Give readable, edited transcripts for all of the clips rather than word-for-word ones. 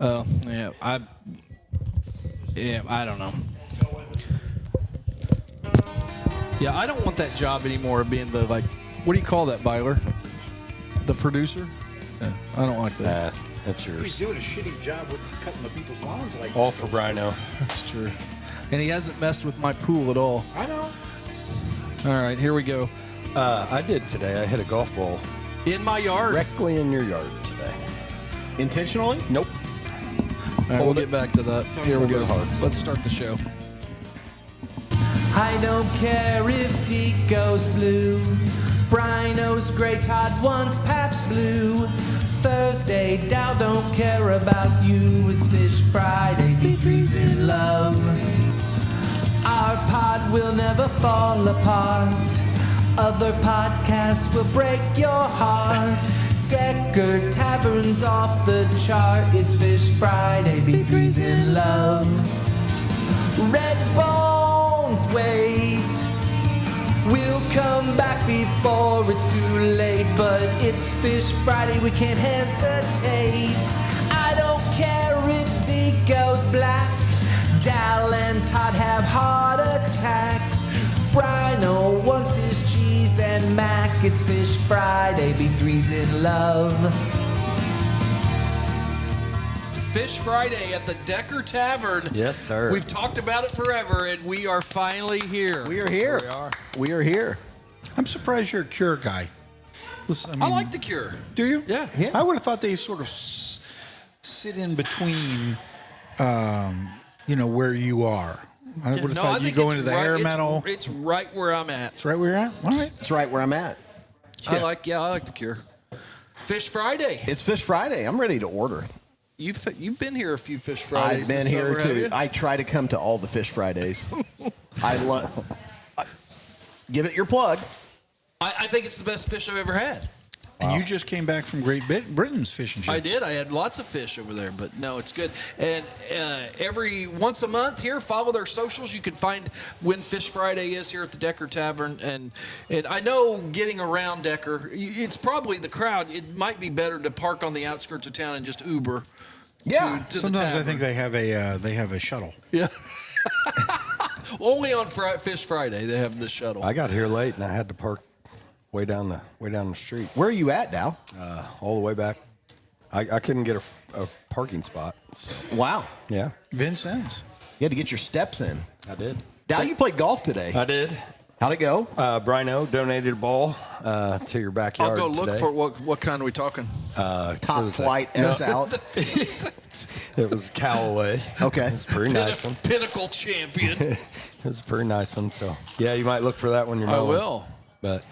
Yeah, I don't know. Yeah, I don't want that job anymore of being the, like, what do you call that, Byler? The producer? Yeah, I don't like that. That's yours. He's doing a shitty job with cutting the people's lawns. Like All for Brino. That's true. And he hasn't messed with my pool at all. I know. All right, here we go. I did today. I hit a golf ball In my yard. directly in your yard today. Intentionally? Nope. All right, we'll get back to that. Here we go. Let's start the show. I don't care if D goes blue. Brino's gray, Todd wants Pabst Blue. Thursday, Dow don't care about you. It's Fish Friday, B3's in love. Our pod will never fall apart. Other podcasts will break your heart. Decker Tavern's off the chart. It's Fish Friday, B3's in love. Red Bones, wait. We'll come back before it's too late, but it's Fish Friday, we can't hesitate. I don't care if D goes black. Dal and Todd have heart attacks. Brino wants his cheese and mac. It's Fish Friday, B3's in love. Fish Friday at the Decker Tavern. Yes, sir. We've talked about it forever, and we are finally here. We are here. We are here. I'm surprised you're a Cure guy. Listen, I like the Cure. Do you? Yeah. I would have thought they sort of sit in between, where you are. I would have thought you go into the hair metal. It's right where I'm at. It's right where you're at? All right. It's right where I'm at. I like the Cure. Fish Friday. It's Fish Friday. I'm ready to order. You've been here a few Fish Fridays. I've been this here summer, have too. you? I try to come to all the Fish Fridays. Give it your plug. I think it's the best fish I've ever had. And you just came back from Great Britain's fish and chips. I did. I had lots of fish over there, but no, it's good. And every once a month here, follow their socials. You can find when Fish Friday is here at the Decker Tavern. And I know getting around Decker, it's probably the crowd. It might be better to park on the outskirts of town and just Uber. Yeah. To Sometimes the I think they have a shuttle. Yeah. Only on Fish Friday they have the shuttle. I got here late and I had to park way down the street. Where are you at now? All the way back. I couldn't get a parking spot. So. Wow. Yeah. Vincennes. You had to get your steps in. I did. Dow, you played golf today. I did. How'd it go? Brino donated a ball to your backyard. I'll go look today. for what kind are we talking? Top flight S out. It was Callaway. Okay. It was a pretty nice one. Pinnacle champion. It was a pretty nice one. So, yeah, you might look for that when you're mowing. I will. But,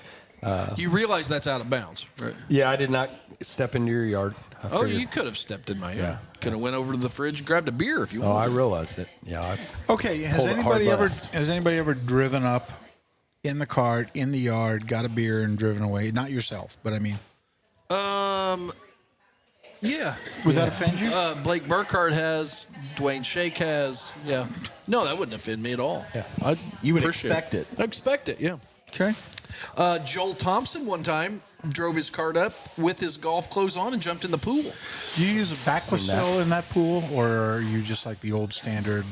you realize that's out of bounds, right? yeah, I did not step into your yard. I Oh, figured- you could have stepped in my yard. Yeah. Could have went over to the fridge and grabbed a beer if you Oh, I wanted. realized it. Yeah. Okay, Pulled it hard left. has anybody ever driven up in the cart, in the yard, got a beer and driven away? Not yourself, but I mean. Yeah. Would that offend you? Blake Burkhardt has. Dwayne Shake has. Yeah. No, that wouldn't offend me at all. Yeah. You would appreciate expect it. I expect it, yeah. Okay. Joel Thompson one time drove his cart up with his golf clothes on and jumped in the pool. Do you use a Baclacil in that pool, or are you just like the old standard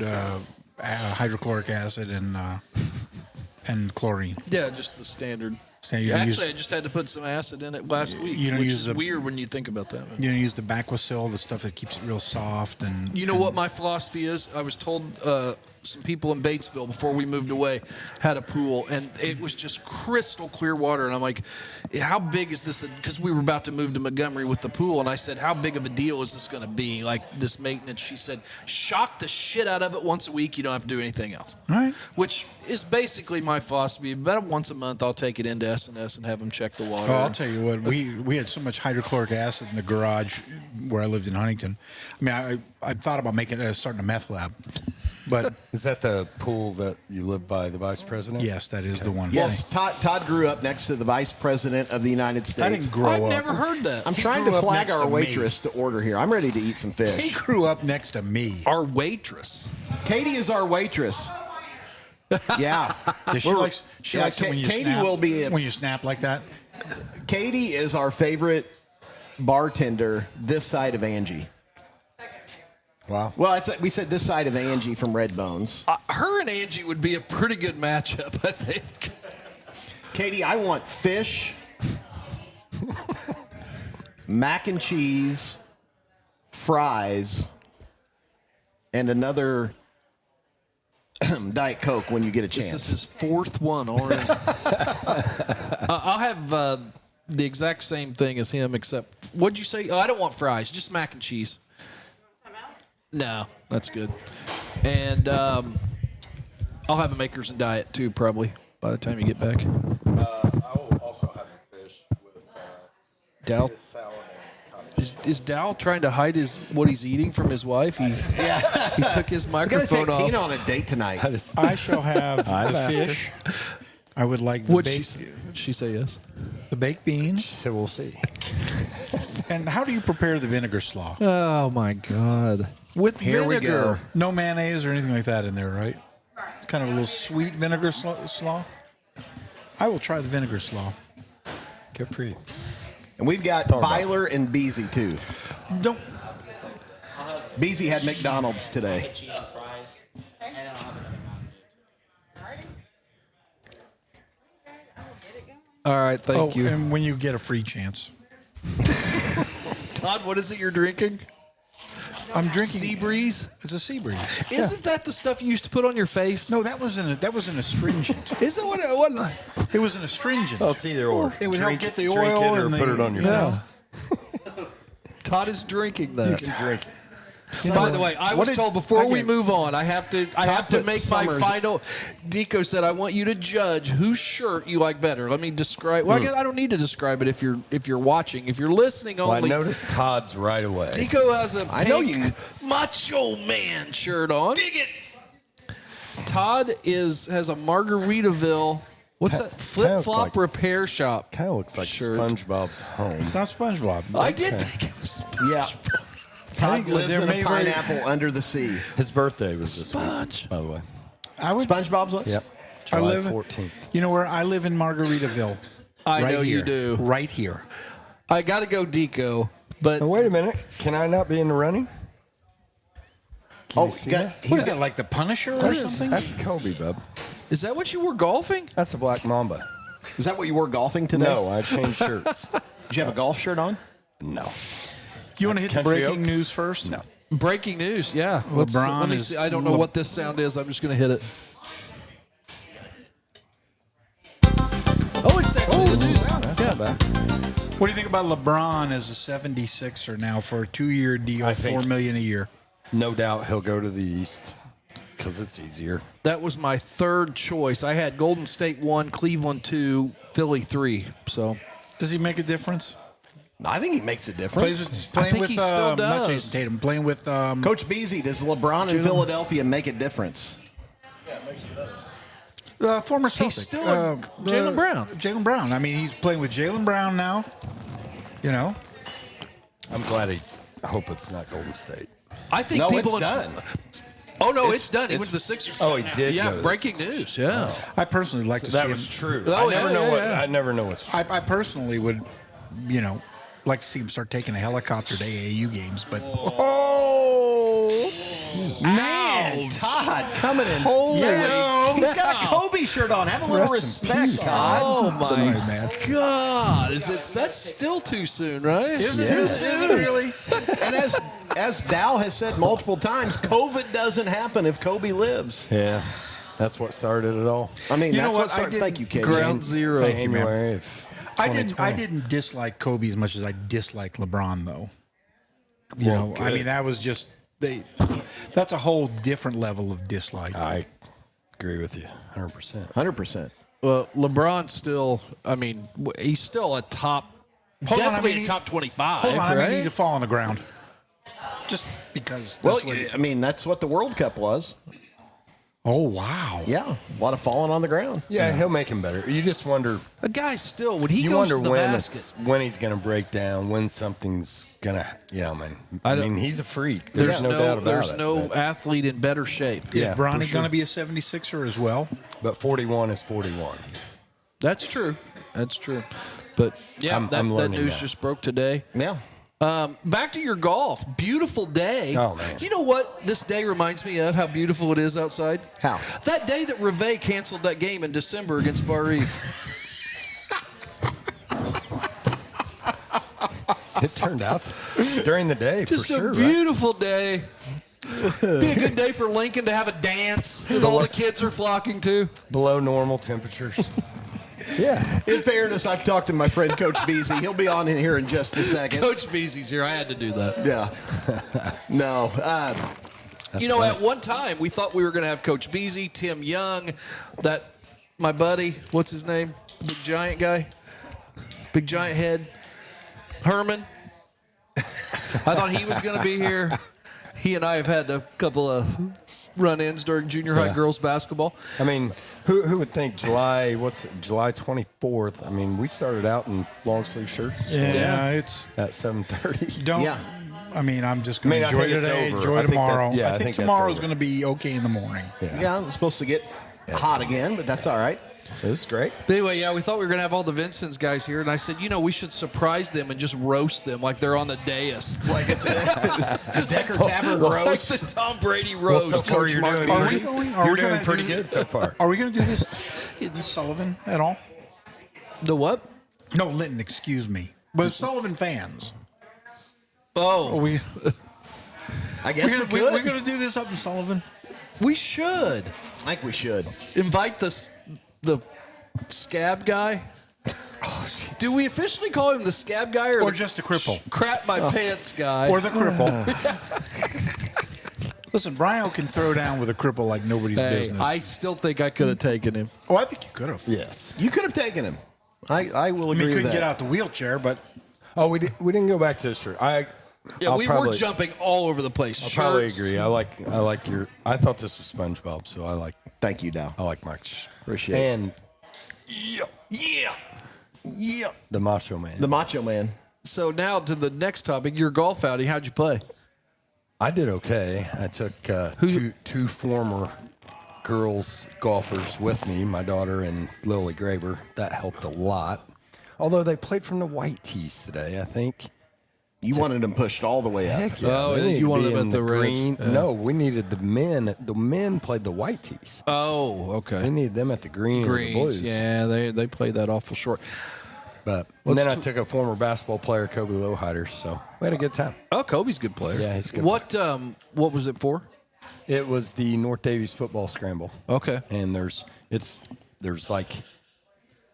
hydrochloric acid and chlorine? Yeah, just the standard. You don't Actually, I just had to put some acid in it last week, you don't which use is the- weird when you think about that. You use the Baclacil, the stuff that keeps it real soft, and You know what my philosophy is? I was told some people in Batesville before we moved away had a pool, and it was just crystal clear water. And I'm like, how big is this? Because we were about to move to Montgomery with the pool, and I said, how big of a deal is this going to be, like this maintenance? She said, shock the shit out of it once a week. You don't have to do anything else. All right. Which is basically my philosophy. About once a month, I'll take it into S&S and have them check the water. Oh, I'll tell you what, we had so much hydrochloric acid in the garage where I lived in Huntington. I mean, I thought about starting a meth lab, but Is that the pool that you live by the vice president? yes, that is the one. Yes, Todd grew up next to the Vice President of the United States. I didn't grow I've up. never heard that. I'm trying grew to up flag next our to me. waitress to order here. I'm ready to eat some He fish. grew up next to me. Our waitress. Katie is our waitress. Yeah. Yeah, she likes it when you Katie snap. will be when you snap like that. Katie is our favorite bartender this side of Angie. Wow. Well, we said this side of Angie from Red Bones. Her and Angie would be a pretty good matchup, I think. Katie, I want fish, mac and cheese, fries, and another Diet Coke when you get a chance. This is his fourth one already. I'll have the exact same thing as him, except, what'd you say? Oh, I don't want fries, just mac and cheese. Something else? No, that's good. And I'll have a Makers and Diet, too, probably, by the time you get back. I will also have the fish with Dal? salad and Is Dal trying to hide what he's eating from his wife? He took his I'm going to microphone take off. Tina on a date tonight. I shall have the fish. I would like the Would she say yes? the baked beans. So we'll see. And how do you prepare the vinegar slaw? Oh, my God. With Here we vinegar. go. No mayonnaise or anything like that in there, right? It's kind of a little sweet vinegar slaw. I will try the vinegar slaw. Good for you. And we've got Byler and Beezy, too. Don't. Beezy had McDonald's today. Cheese and fries. And then I'll have another Mountain Dew. All right, thank you. And when you get a free chance. Todd, what is it you're drinking? I'm drinking Sea Breeze? It's a sea breeze. Isn't that the stuff you used to put on your face? No, that was an astringent. Is that what it was? It was an astringent. Well, it's either or. It would help get the drink oil it or and put it on your Yeah. face. Todd is drinking that. You can drink it. By the way, I was told before we move on, I have to Chocolate make my Summers. final. Deco said, "I want you to judge whose shirt you like better." Let me describe. Well, I guess I don't need to describe it if you're watching. If you're listening Well, I only, noticed Todd's right away. Deco has a I know pink you- Macho Man shirt on. Dig it. Todd has a Margaritaville. What's that? Flip flop like- repair shop. Kind of looks like shirt. SpongeBob's home. It's not SpongeBob. I did think it was. Yeah. Todd lives there in may a very- pineapple under the sea. His birthday was this Sponge. week, by the way. I would. SpongeBob's was? Yep. I July live. 14th. You know where I live in Margaritaville. I Right know you here. do. Right here. I got to go Deco, but Now, wait a minute. Can I not be in the running? Can Oh, you see got- that? What is that, like the Punisher or something? That's Kobe, bub. is that what you were golfing? That's a black mamba. Is that what you wore golfing today? No, I changed shirts. Did you have a golf shirt on? No. You want to hit the Country breaking Oak? news first? No. Breaking news, yeah. LeBron let me is- see. I don't know what this sound is. I'm just going to hit it. Oh, it's actually the news. That's not bad. What do you think about LeBron as a 76er now for a 2-year deal, I think- $4 million a year? No doubt he'll go to the East because it's easier. That was my third choice. I had Golden State 1, Cleveland 2, Philly 3. So Does he make a difference? I think he makes a difference. Playing think with he still not does. Jason Tatum, playing with Coach Beasley, does LeBron in Philadelphia make a difference? former Celtic. He's still Jaylen Brown. Jaylen Brown. I mean, he's playing with Jaylen Brown now. You know, I'm glad I hope it's not Golden State. I think No, people it's done. Oh no, it's done. He went to the Sixers. Oh, he did Yeah, go to the breaking Sixers. news. Yeah. I personally like to see That him. was true. Oh, I never yeah, know yeah, what. yeah. I never know what's true. I personally would, you know, like to see him start taking a helicopter to AAU games. But Man, Todd coming in. Holy He's got a Kobe shirt on. Have a little Rest in respect, peace. Todd. Oh Sorry, my man. God! That's still too soon, right? Is it really? And as Dow has said multiple times, COVID doesn't happen if Kobe lives. Yeah, that's what started it all. I mean, You know that's what? what started. I did- Thank you, KJ. Ground zero. Thank you, man. January of I 2020. didn't dislike Kobe as much as I disliked LeBron, though. You Well, know, I good. mean, that was just that's a whole different level of dislike. I agree with you 100%. 100%. Well, LeBron still. I mean, he's still a top. Hold on, definitely I mean, a top 25. Hold on, right? I need to fall on the ground. Just because. That's Well, what I mean, that's what the World Cup was. oh, wow. Yeah, a lot of falling on the ground. Yeah, he'll make him better. You just wonder. A guy still when he You goes wonder to the when basket. when he's going to break down, when something's going to, man. I I don't- mean, he's a freak. There's no doubt about there's it. no but, athlete in better shape. Yeah, Is Bronny for sure. going to be a 76er as well? But 41 is 41. That's true. That's true. But yeah, I'm that learning news that. just broke today. Yeah. Back to your golf. Beautiful day. Oh, man. You know what this day reminds me of? How beautiful it is outside? How? That day that Reve canceled that game in December against Bar Eve. It turned out during the day, Just for sure. a beautiful day. Be a good day for Lincoln to have a dance that all the kids are flocking to. Below normal temperatures. Yeah. In fairness, I've talked to my friend Coach Beasy. He'll be on in here in just a second. Coach Beasy's here. I had to do that. Yeah. No. You know, at one time, we thought we were going to have Coach Beasy, Tim Young, my buddy, what's his name? Big giant guy? Big giant head? Herman. I thought he was going to be here. He and I have had a couple of run-ins during junior high girls basketball. I mean, who would think July 24th? I mean, we started out in long sleeve shirts this morning It's at 7:30. don't. Yeah. I mean, I'm just going to I enjoy think it's today, over. enjoy I think that- tomorrow. yeah, I I think think that's tomorrow's over. going to be okay in the morning. Yeah, it's supposed to get hot again, but that's all right. This is great. But anyway, yeah, we thought we were going to have all the Vincent's guys here, and I said, we should surprise them and just roast them like they're on the dais. Like it's a Decker Tavern Like roast. the Tom Brady roast. So far, you're doing, Are we going? Are you're we doing gonna pretty do- good so far. Are we going to do this in Sullivan at all? The what? No, Linton. Excuse me. But Sullivan fans. Oh, We I guess we we're could. going to do this up in Sullivan. we should I think we should. invite the scab guy. Do we officially call him the scab guy Or the just a cripple. crap my pants guy? Or the cripple. Listen, Brian can throw down with a cripple like nobody's Hey, business. I still think I could have taken him. Oh, I think you could have. Yes. You could have taken him. I will I agree mean, with couldn't that. get out the wheelchair, but Oh, we didn't go back to this shirt. Yeah, we were jumping all over the place. I'll probably Shirts. agree. I like your. I thought this was SpongeBob, so I like Thank you, Dow. Mike. Appreciate it. And Yeah. the Macho Man. The Macho Man. So now to the next topic, your golf outing. How'd you play? I did okay. I took two former girls golfers with me, my daughter and Lily Graber. That helped a lot. Although they played from the white tees today, I think. You wanted them pushed all the way up. Heck yeah. Oh, they and need you to wanted be them in at the reds. green. Yeah. No, we needed the men. The men played the white tees. Oh, okay. We needed them at the green or the Greens. blues. Yeah, they played that awful short. But and then I took a former basketball player, Kobe Lowhider. So we had a good time. Oh, Kobe's a good player. Yeah, he's a good What was it for? It was the North Davies football scramble. Okay. And there's like,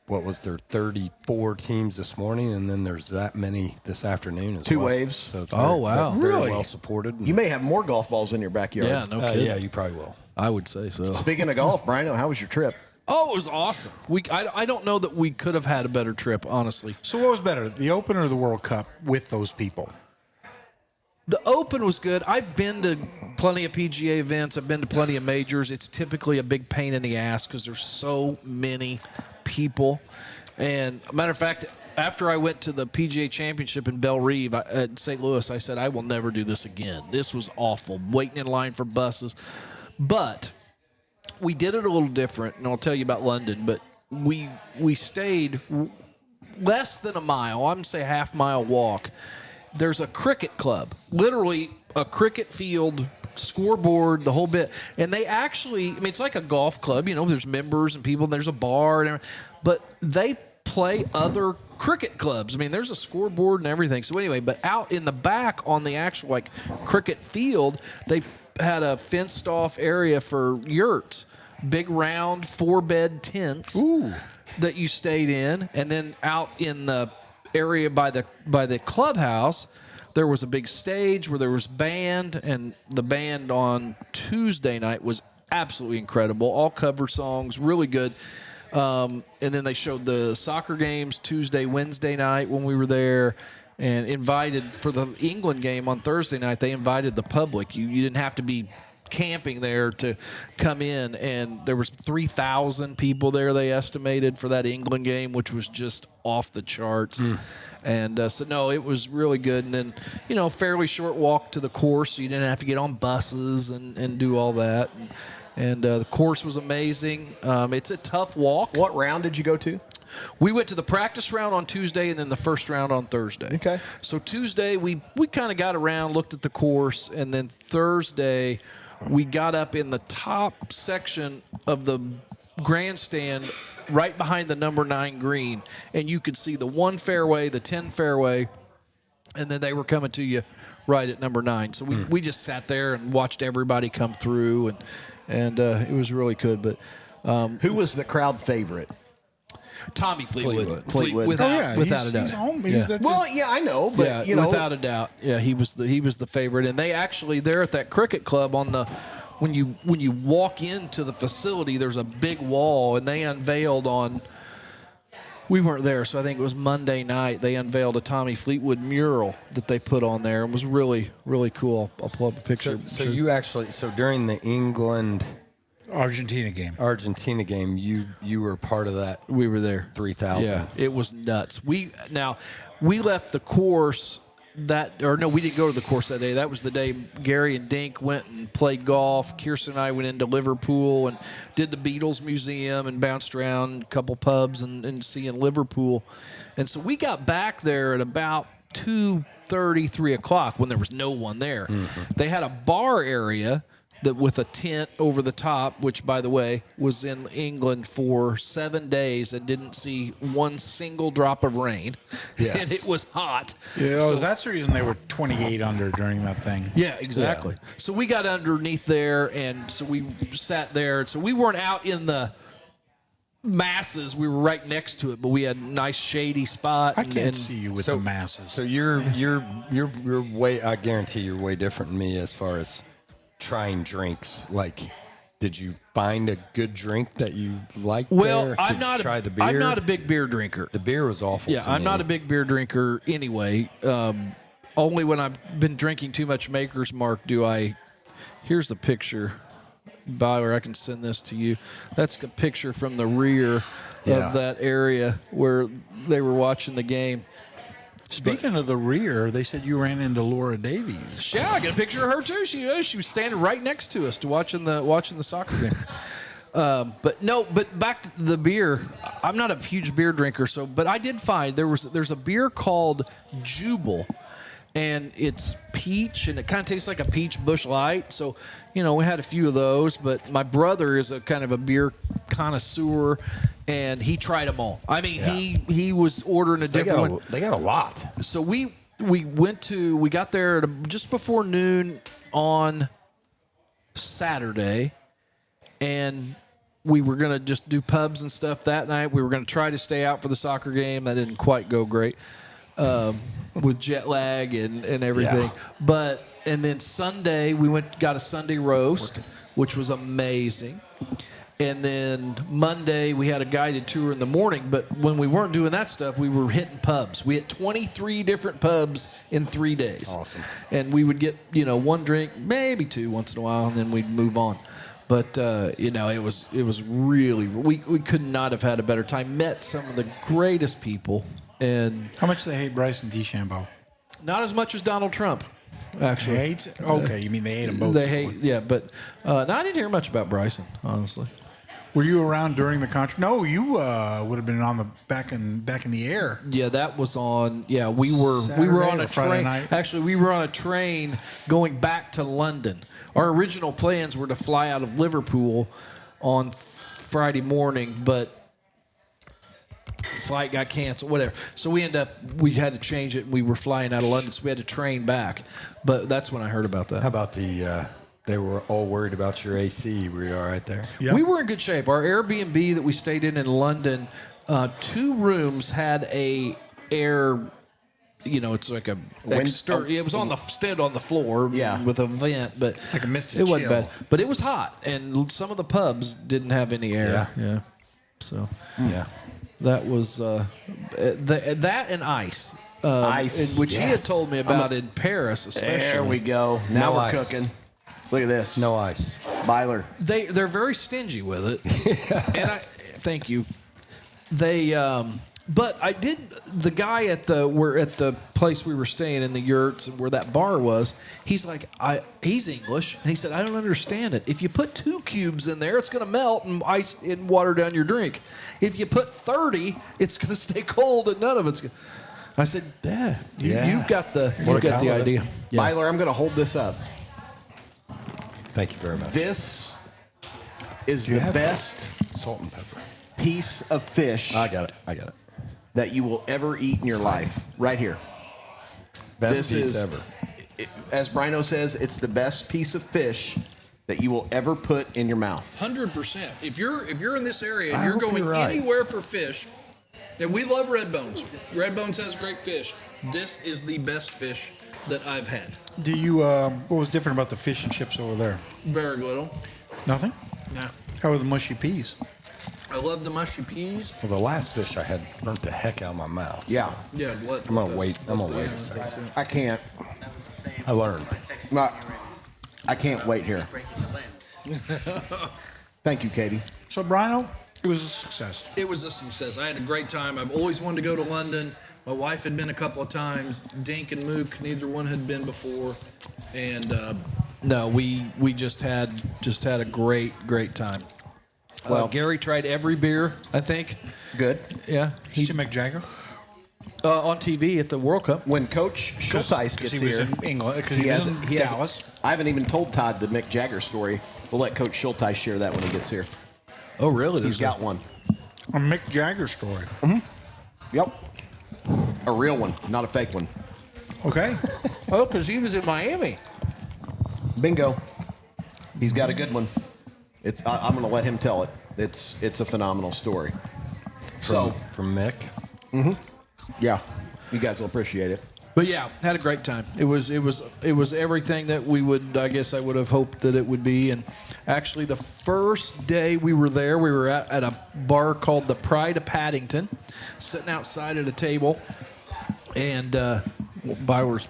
what was there, 34 teams this morning, and then there's that many this afternoon as Two well. waves. So it's Oh, wow. very Really? well supported. You may have more golf balls in your backyard. Yeah, no kidding. Yeah, you probably will. I would say so. Speaking of golf, Brian, how was your trip? Oh, it was awesome. I don't know that we could have had a better trip, honestly. so what was better, the Open or the World Cup with those people? The Open was good. I've been to plenty of PGA events. I've been to plenty of majors. It's typically a big pain in the ass because there's so many people. And matter of fact, after I went to the PGA Championship in Belle Reve at St. Louis, I said, I will never do this again. This was awful, waiting in line for buses. But we did it a little different, and I'll tell you about London. But we stayed less than a mile. I'm going to say half-mile walk. There's a cricket club, literally a cricket field, scoreboard, the whole bit. And they actually, it's like a golf club. There's members and people, and there's a bar, and everything. But they play other cricket clubs. There's a scoreboard and everything. So anyway, but out in the back on the actual cricket field, they had a fenced off area for yurts, big round 4-bed tents that you stayed in, and then out in the area by the clubhouse, there was a big stage where there was band, and the band on Tuesday night was absolutely incredible. All cover songs, really good. And then they showed the soccer games Tuesday, Wednesday night when we were there, and invited for the England game on Thursday night. They invited the public. You didn't have to be camping there to come in, and there was 3,000 people there, they estimated, for that England game, which was just off the charts. And so no, it was really good. And then fairly short walk to the course, so you didn't have to get on buses and do all that. And the course was amazing. It's a tough walk. What round did you go to? We went to the practice round on Tuesday and then the first round on Thursday. Okay. So Tuesday we kind of got around, looked at the course, and then Thursday we got up in the top section of the grandstand right behind the number 9 green, and you could see the 1 fairway, the 10 fairway, and then they were coming to you right at number 9. So we just sat there and watched everybody come through, and it was really good. But Who was the crowd favorite? Tommy Fleetwood. Fleetwood. Without a doubt. He's home. Well, yeah, I know, but without a doubt, yeah, he was the favorite. And they actually, they're at that cricket club on the. When you walk into the facility, there's a big wall, and they unveiled on. We weren't there, so I think it was Monday night. They unveiled a Tommy Fleetwood mural that they put on there, and was really, really cool. I'll pull up a picture. So you actually, during the Argentina game, you were part of that. We were there. 3,000. Yeah, it was nuts. We left the course we didn't go to the course that day. That was the day Gary and Dink went and played golf. Kirsten and I went into Liverpool and did the Beatles Museum and bounced around a couple pubs and seeing Liverpool. And so we got back there at about 2:30, 3 o'clock when there was no one there. Mm-hmm. They had a bar area that with a tent over the top, which, by the way, was in England for 7 days and didn't see one single drop of rain. Yes. And it was hot. Yeah, so that's the reason they were 28 under during that thing. Yeah, exactly. Yeah. So we got underneath there, and so we sat there. So we weren't out in the masses. We were right next to it, but we had a nice shady spot. I can't see you with the masses. So you're way. I guarantee you're way different than me as far as trying drinks. Like, did you find a good drink that you liked? Well, there? I'm not a big beer drinker. The beer was awful. Yeah, I'm not a big beer drinker anyway. Only when I've been drinking too much Maker's Mark do I. Here's the picture, Byler. I can send this to you. That's a picture from the rear of that area where they were watching the game. Speaking of the rear, they said you ran into Laura Davies. Yeah, I got a picture of her too. She was standing right next to us watching the soccer game. But back to the beer. I'm not a huge beer drinker, but I did find there's a beer called Jubal, and it's peach, and it kind of tastes like a peach Busch Light. So, we had a few of those. But my brother is a kind of a beer connoisseur, and he tried them all. I mean, he was ordering a different one. They got a lot. So we got there at just before noon on Saturday, and we were going to just do pubs and stuff that night. We were going to try to stay out for the soccer game. That didn't quite go great with jet lag and everything. Yeah. And then Sunday, we got a Sunday roast, which was amazing. And then Monday, we had a guided tour in the morning. But when we weren't doing that stuff, we were hitting pubs. We hit 23 different pubs in 3 days. Awesome. And we would get, one drink, maybe two once in a while, and then we'd move on. But, it was really, we could not have had a better time. Met some of the greatest people. And how much do they hate Bryson DeChambeau? not as much as Donald Trump, actually. They hate? Okay, you mean they hate them both? They hate, yeah. But no, I didn't hear much about Bryson, honestly. Were you around during the contract? No, you would have been on the back in the air. Yeah, that was on. Yeah, we were on a train. Night? Actually, we were on a train going back to London. Our original plans were to fly out of Liverpool on Friday morning, but flight got canceled. Whatever. So we we had to change it, and we were flying out of London, so we had to train back. But that's when I heard about that. How about they were all worried about your AC. Were you all right there? Yep. We were in good shape. Our Airbnb that we stayed in London, 2 rooms had a air, it's like a it was on the stand on the floor with a vent, but like a misted it wasn't chill. bad. But it was hot, and some of the pubs didn't have any air. Yeah. So that was that and ice. Ice, which he had told me about in Paris, especially. There we go. Now we're cooking. Look at this. No ice. Byler. They're very stingy with it. And thank you. They But I did. The guy at the place we were staying in, the yurts, and where that bar was. He's like, he's English, and he said, I don't understand it. If you put 2 cubes in there, it's going to melt and ice and water down your drink. If you put 30, it's going to stay cold, and none of it's. I said, Dad, you've got the idea. Yeah. Byler, I'm going to hold this up. Thank you very much. This is the best salt and pepper piece of fish. I got it. That you will ever eat in your life. Right here. Best piece ever. As Brino says, it's the best piece of fish that you will ever put in your mouth. 100%. If you're in this area and you're going anywhere for fish, and we love red bones. Red bones has great fish. This is the best fish that I've had. Do you? What was different about the fish and chips over there? Very little. Nothing. Yeah. How were the mushy peas? I love the mushy peas. Well, the last fish I had burnt the heck out of my mouth. Yeah. Yeah. I'm gonna wait a second. I can't. That was the same. I learned. when I texted No, you I can't wait here. breaking the lens. Thank you, Katie. So, Brino, it was a success. It was a success. I had a great time. I've always wanted to go to London. My wife had been a couple of times. Dink and Mook, neither one had been before, and no, we just had a great time. Well, Gary tried every beer, I think. Good. Yeah, Did you see Mick Jagger? on TV at the World Cup. When Coach Schulteis gets he was here, in England because he was in Dallas. I haven't even told Todd the Mick Jagger story. We'll let Coach Schulteis share that when he gets here. Oh, really? He's got one. A Mick Jagger story. Yep. A real one, not a fake one. Okay. Oh, because he was in Miami. Bingo. He's got a good one. I'm going to let him tell it. It's a phenomenal story. From Mick. Yeah, you guys will appreciate it. But yeah, had a great time. It was everything that I would have hoped that it would be. And actually, the first day we were there, we were at a bar called the Pride of Paddington, sitting outside at a table, and Byler's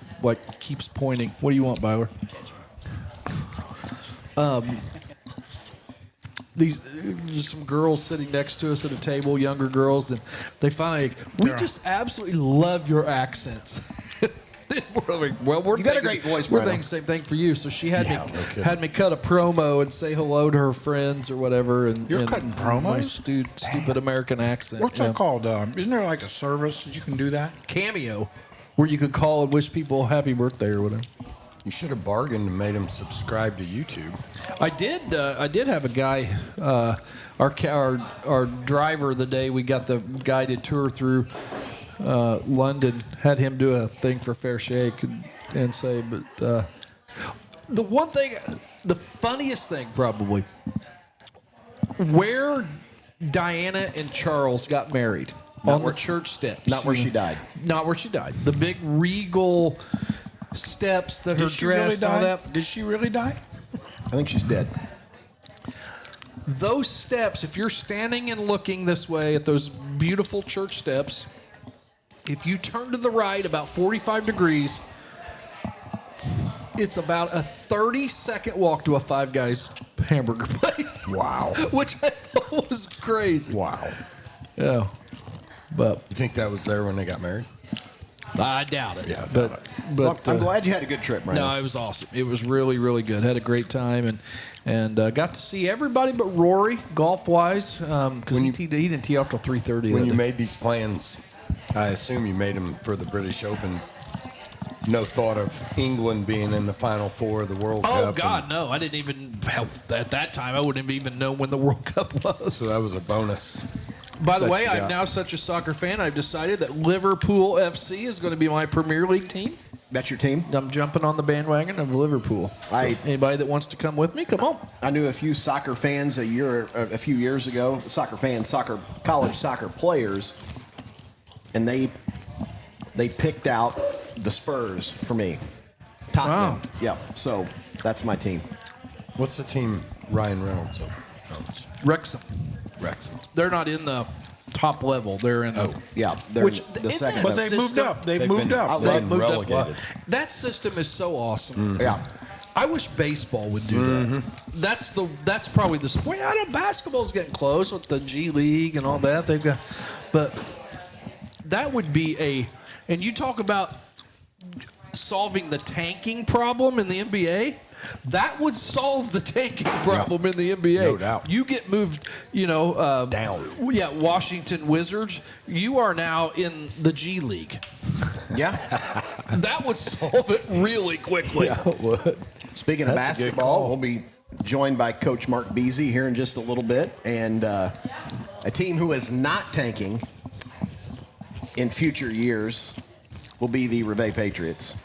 keeps pointing. What do you want, Byler? There's some girls sitting next to us at a table, younger girls, and they finally, we just absolutely love your accents. We're like, well, You got a great voice, We're Brandon. thinking the same thing for you. So she had okay. had me cut a promo and say hello to her friends or whatever. And You're and cutting My promos? stupid American accent. What's that called? Isn't there like a service that you can do that? Cameo, where you could call and wish people happy birthday or whatever. You should have bargained and made him subscribe to YouTube. I did have a guy, our driver the day we got the guided tour through London, had him do a thing for Fair Shake and say, but the one thing, the funniest thing probably, where Diana and Charles got married on the church steps. Not where she died. Not where she died. The big regal steps that her dress and all that. Did she really die? I think she's dead. Those steps, if you're standing and looking this way at those beautiful church steps, if you turn to the right about 45 degrees, it's about a 30-second walk to a Five Guys hamburger place. Wow. Which I thought was crazy. Wow. Yeah. But You think that was there when they got married? I doubt it. Yeah, but Well, I'm glad you had a good trip, Brandon. No, it was awesome. It was really, really good. Had a great time and got to see everybody but Rory golf wise because he didn't tee off till 3:30. When you made these plans, I assume you made them for the British Open. No thought of England being in the Final Four of the World Cup. Oh God, no! I didn't even at that time. I wouldn't even know when the World Cup was. So that was a bonus. By the that way, you I'm got. now such a soccer fan. I've decided that Liverpool FC is going to be my Premier League team. That's your team? I'm jumping on the bandwagon of Liverpool. So anybody that wants to come with me, come on. I knew a few soccer fans a few years ago, college soccer players, and they picked out the Spurs for me. Tottenham. Wow. Yeah, so that's my team. What's the team Ryan Reynolds owns? Wrexham. Wrexham. They're not in the top level. They're in. Yeah, they're Which- the isn't second. that But they moved system- up. They've They've moved been- up. They They've been moved up. relegated. That system is so awesome. Yeah. I wish baseball would do that. That's probably the sport. I know basketball's getting close with the G League and all that. They've got, but that would be and you talk about solving the tanking problem in the NBA. That would solve the tanking problem in the NBA. No doubt. You get moved, down. Yeah, Washington Wizards. You are now in the G League. Yeah. That would solve it really quickly. Yeah, it would. Speaking of That's a good basketball, call. we'll be joined by Coach Mark Beasy here in just a little bit. And a team who is not tanking in future years will be the Rebay Patriots.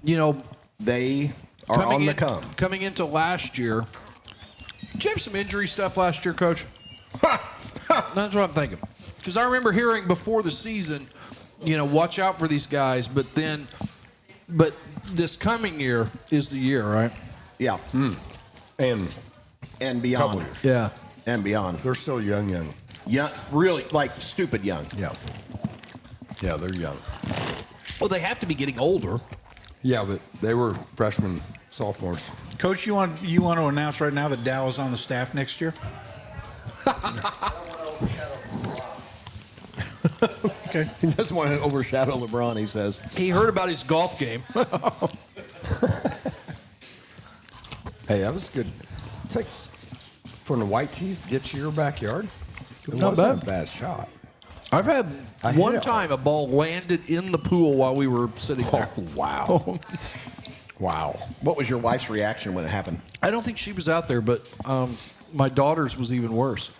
They are on the come. Coming into last year, did you have some injury stuff last year, Coach? That's what I'm thinking. Because I remember hearing before the season, watch out for these guys. But this coming year is the year, right? Yeah. And And beyond. Couple years. Yeah. And beyond. they're still young. Young, really, like stupid young. Yeah. Yeah, they're young. Well, they have to be getting older. Yeah, but they were freshmen, sophomores. Coach, you want to announce right now that Dow is on the staff next year? Okay. He doesn't want to overshadow LeBron, he says. He heard about his golf game. Hey, that was good. It takes from the white tees to get to your backyard. It Not wasn't bad. a bad shot. I've had I hit one it. time a ball landed in the pool while we were sitting there. Oh, wow. Wow. What was your wife's reaction when it happened? I don't think she was out there, but my daughter's was even worse.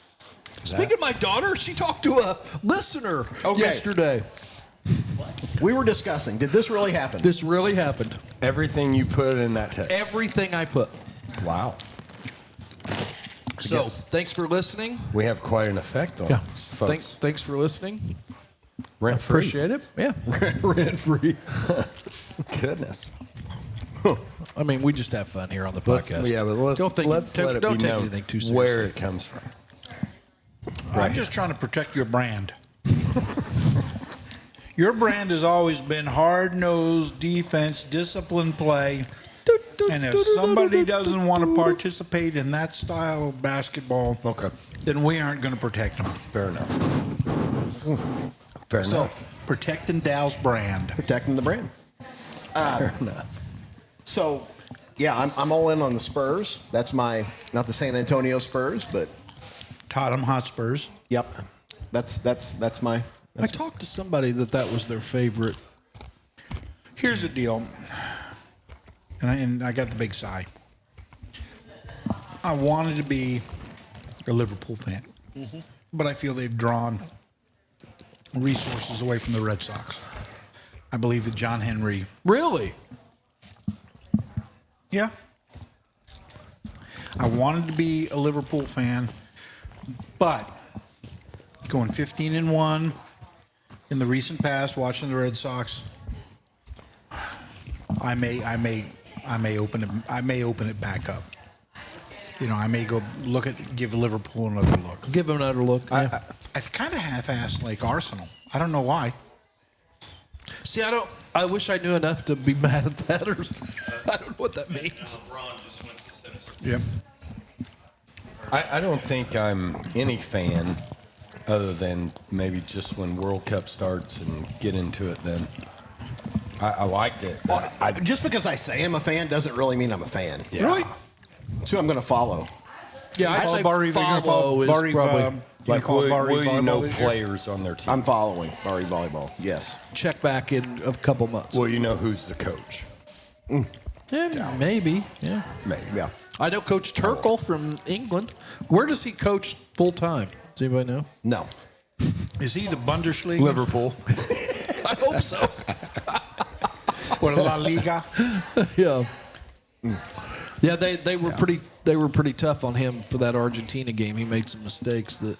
Speaking of my daughter, she talked to a listener yesterday. We were discussing, did this really happen? This really happened. Everything you put in that text. Everything I put. Wow. So, guess- thanks for listening. We have quite an effect on Yeah. folks. Thanks for listening. Rent free. Appreciate it. Yeah. Rent free. Goodness. I mean, we just have fun here on the Let's, podcast. yeah, but let's don't let it don't be take known anything too seriously. where it comes from. I'm just trying to protect your brand. Your brand has always been hard-nosed defense, disciplined play. And if somebody doesn't want to participate in that style of basketball, Okay. then we aren't going to protect them. Fair enough. Fair So, enough. Protecting Dow's brand. protecting the brand. Fair enough. So, yeah, I'm all in on the Spurs. That's my, not the San Antonio Spurs, but Tottenham Hotspurs. yep. That's my, I talked to somebody that was their favorite. Here's the deal, and I got the big sigh. I wanted to be a Liverpool fan, but I feel they've drawn resources away from the Red Sox. I believe that John Henry. Really? Yeah. I wanted to be a Liverpool fan, but going 15-1 in the recent past, watching the Red Sox, I may open it back up. I may go give Liverpool another look. Give them another look. Yeah. I kind of half-assed like Arsenal. I don't know why. See, I wish I knew enough to be mad at that, or I don't know what that means. Yep. I don't think I'm any fan other than maybe just when World Cup starts and get into it then. I liked it. just because I say I'm a fan doesn't really mean I'm a fan. Yeah. Really? That's who I'm going to follow. Yeah, I'd say follow is probably. Like, will you know players on their team? I'm following Bari Volleyball, yes. Check back in a couple months. Well, you know who's the coach. Yeah, maybe. Yeah. Maybe. Yeah. I know Coach Turkle from England. Where does he coach full time? Does anybody know? No. Is he the Bundesliga? Liverpool. I hope so. Or La Liga? Yeah. Yeah, they were pretty tough on him for that Argentina game. He made some mistakes that.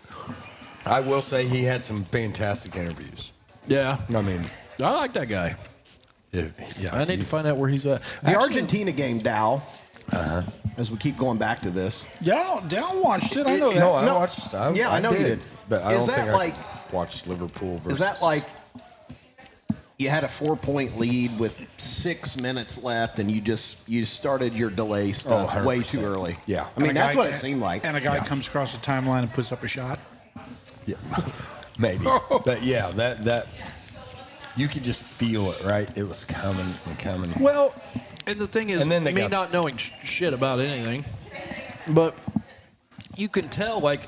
I will say he had some fantastic interviews. Yeah. I mean, I like that guy. yeah. I need to find out where he's at. The Argentina game, Dow, as we keep going back to this. Down watched it. I know that. No, I watched. Yeah, I know you did. But I Is don't that think like- I watched Liverpool versus. Is that like you had a 4-point lead with 6 minutes left and you started your delay stuff 100%. way too early? Yeah. I mean, And a that's guy- what it seemed like. And a guy comes across the timeline and puts up a shot. Yeah. maybe. But yeah, that you could just feel it, right? It was coming and coming. Well, and the thing is, And then they me got- not knowing shit about anything, but you can tell, like,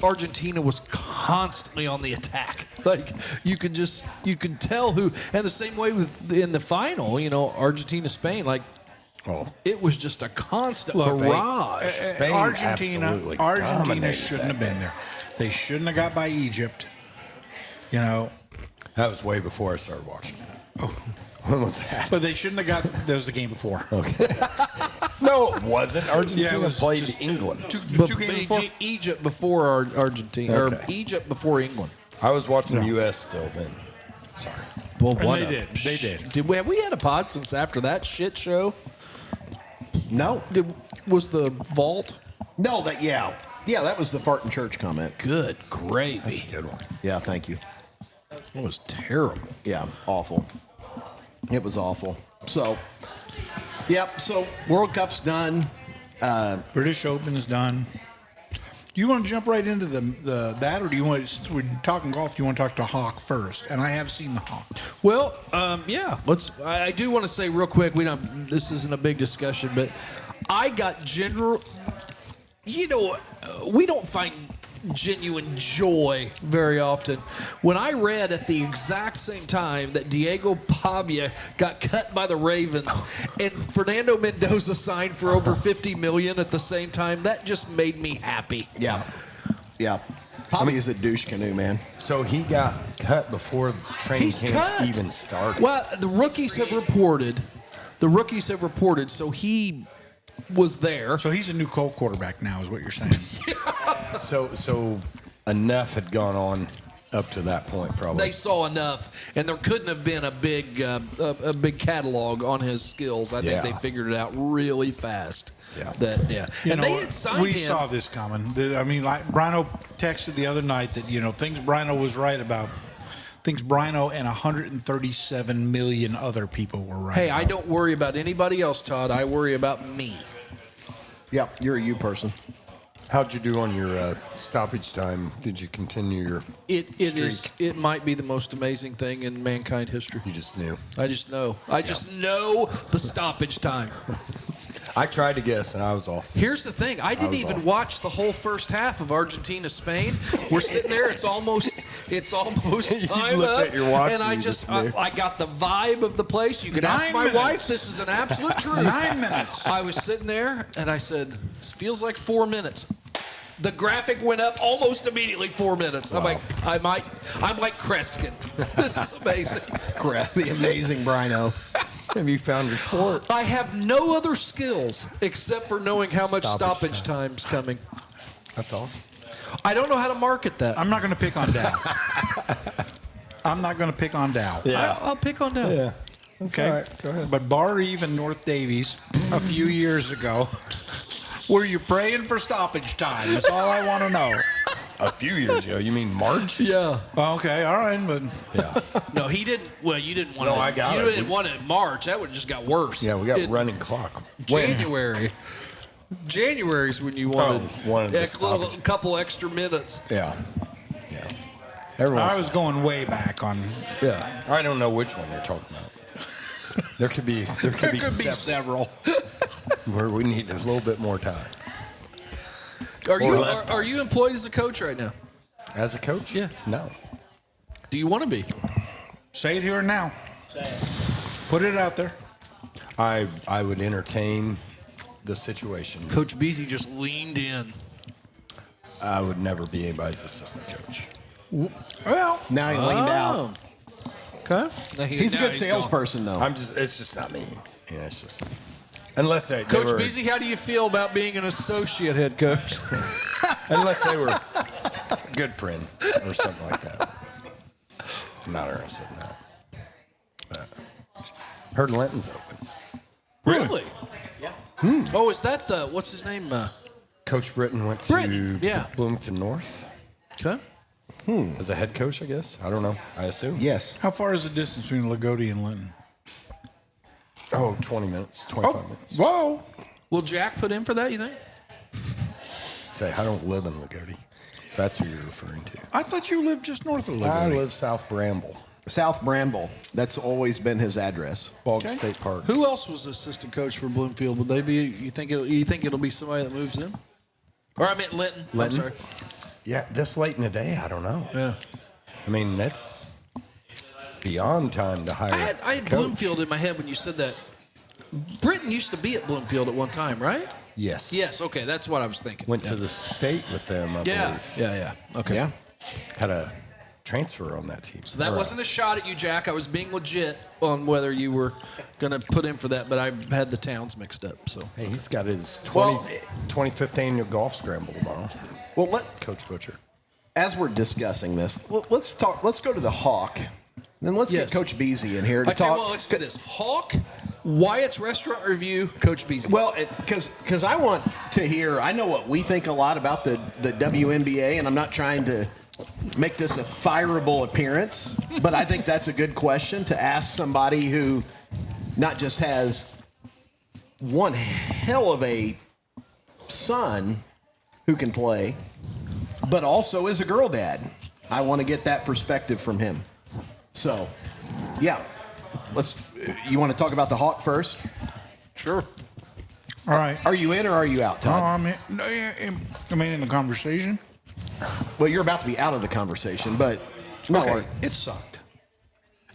Argentina was constantly on the attack. Like, you could tell who, and the same way in the final, Argentina, Spain, like, it was just a constant barrage. Spain Argentina dominated shouldn't that have been there. They shouldn't have got by Egypt. That was way before I started watching. Oh, when was that? But they shouldn't have got. That was the game before. Okay. No, it wasn't. Argentina it was played just England. Two games before. Egypt before Argentina, Okay. or Egypt before England. I was watching the U.S. still then. Sorry. Well, And what they a- did. They did. Did we have had a pod since after that shit show? No. Was the vault? No, that was the fart in church comment. Good That's gravy. a good one. Yeah, thank you. It was terrible. Yeah, awful. It was awful. So, so World Cup's done. British Open's done. Do you want to jump right into that, or do you want? Since we're talking golf, do you want to talk to Hawk first? And I have seen the Hawk. Well, yeah. I do want to say real quick. This isn't a big discussion, but I got general. We don't find genuine joy very often. When I read at the exact same time that Diego Pavia got cut by the Ravens and Fernando Mendoza signed for over $50 million at the same time, that just made me happy. Yeah. Poppy is a douche canoe, man. So he got cut before training He's camp cut. even started. Well, the rookies have reported. So he was there. So he's a new Colt quarterback now, is what you're saying. So enough had gone on up to that point, probably. They saw enough, and there couldn't have been a big catalog on his skills. I think Yeah. they figured it out really fast. Yeah. And they had signed we him. saw this coming. Like Brino texted the other night that things Brino was right about. Things Brino and 137 million other people were right. Hey, about. I don't worry about anybody else, Todd. I worry about me. Yeah, you're a you person. How'd you do on your stoppage time? Did you continue your streak? It might be the most amazing thing in mankind history. You just knew. I just know. I just know the stoppage time. I tried to guess, and I was off. Here's the thing. I didn't was even off. watch the whole first half of Argentina-Spain. We're sitting there. It's almost You time looked up. at your watch and and I you just, just knew. I got the vibe of the place. You can ask 9 my minutes. wife. This is an absolute truth. 9 minutes. I was sitting there, and I said, this feels like 4 minutes. The graphic went up almost immediately 4 minutes. I'm like Kreskin. This is amazing. The amazing Brino. Have you found your sport? I have no other skills except for knowing how much Stoppage stoppage time's coming. That's awesome. I don't know how to market that. I'm not going to pick on Dow. I'm not going to pick on Dow. Yeah. I'll pick on that. Yeah. That's Okay. all right. Go ahead. But Bar Eve and North Davies a few years ago, were you praying for stoppage time? That's all I want to know. A few years ago. You mean March? Yeah. Okay, all right, but Yeah. No, he didn't. Well, you didn't want No, it. I got you it. didn't want it in March. That would have just got worse. Yeah, we got In running clock. When? January. January's when you wanted, wanted the little stoppage. couple extra minutes. Yeah. Everyone. I was going way back on. Yeah. I don't know which one you're talking about. There could be There could be several several. where we need a little bit more time. Are Or you less are you employed as a coach right now? As a coach? Yeah. No. Do you want to be? Say it here and now. Put it out there. I would entertain the situation. Coach Beasy just leaned in. I would never be anybody's assistant coach. Well, Now he leaned out. Okay. He's a good salesperson, though. It's just not me. Yeah, it's just unless they Coach were, Beasy, how do you feel about being an associate head coach? unless they were a good friend or something like that. I'm not interested in that. But heard Linton's open. Really? Yeah. Oh, is that the what's his name? Coach Britton went to Britton, yeah. Bloomington North Okay. as a head coach, I guess. I don't know. I assume. Yes. how far is the distance between Lagodi and Linton? Oh, 20 minutes, 25 minutes. Whoa. Will Jack put in for that? You think? Say, I don't live in Lagodi. That's who you're referring to. I thought you lived just north of I Liberty. live South Bramble, South Bramble. That's always been his address. Bog Okay. State Park. Who else was assistant coach for Bloomfield? Would they be? You think it'll be somebody that moves in? Or I meant Linton. Linton? I'm sorry. Yeah, this late in the day, I don't know. Yeah. I mean, that's beyond time to hire. I had a coach. Bloomfield in my head when you said that. Britton used to be at Bloomfield at one time, right? Yes. Yes. Okay, that's what I was thinking. Went to the state with them, I Yeah. believe. Yeah. Okay. Yeah. Had a transfer on that team. So that wasn't a shot at you, Jack. I was being legit on whether you were going to put in for that, but I had the towns mixed up. So Hey, he's got his Well, 25th annual golf scramble tomorrow. Well, Coach Butcher. as we're discussing this, let's talk. Let's go to the Hawk. Then let's Yes. get Coach Beasy in here to I tell talk. you what, let's do this. Hawk, Wyatt's Restaurant Review, Coach Beasley. Well, because I want to hear. I know what we think a lot about the WNBA, and I'm not trying to make this a fireable appearance, but I think that's a good question to ask somebody who not just has one hell of a son who can play, but also is a girl dad. I want to get that perspective from him. So, yeah, you want to talk about the Hawk first? Sure. All right. Are you in or are you out, Oh, Todd? I mean, in the conversation. Well, you're about to be out of the conversation, but no. Okay, it sucked.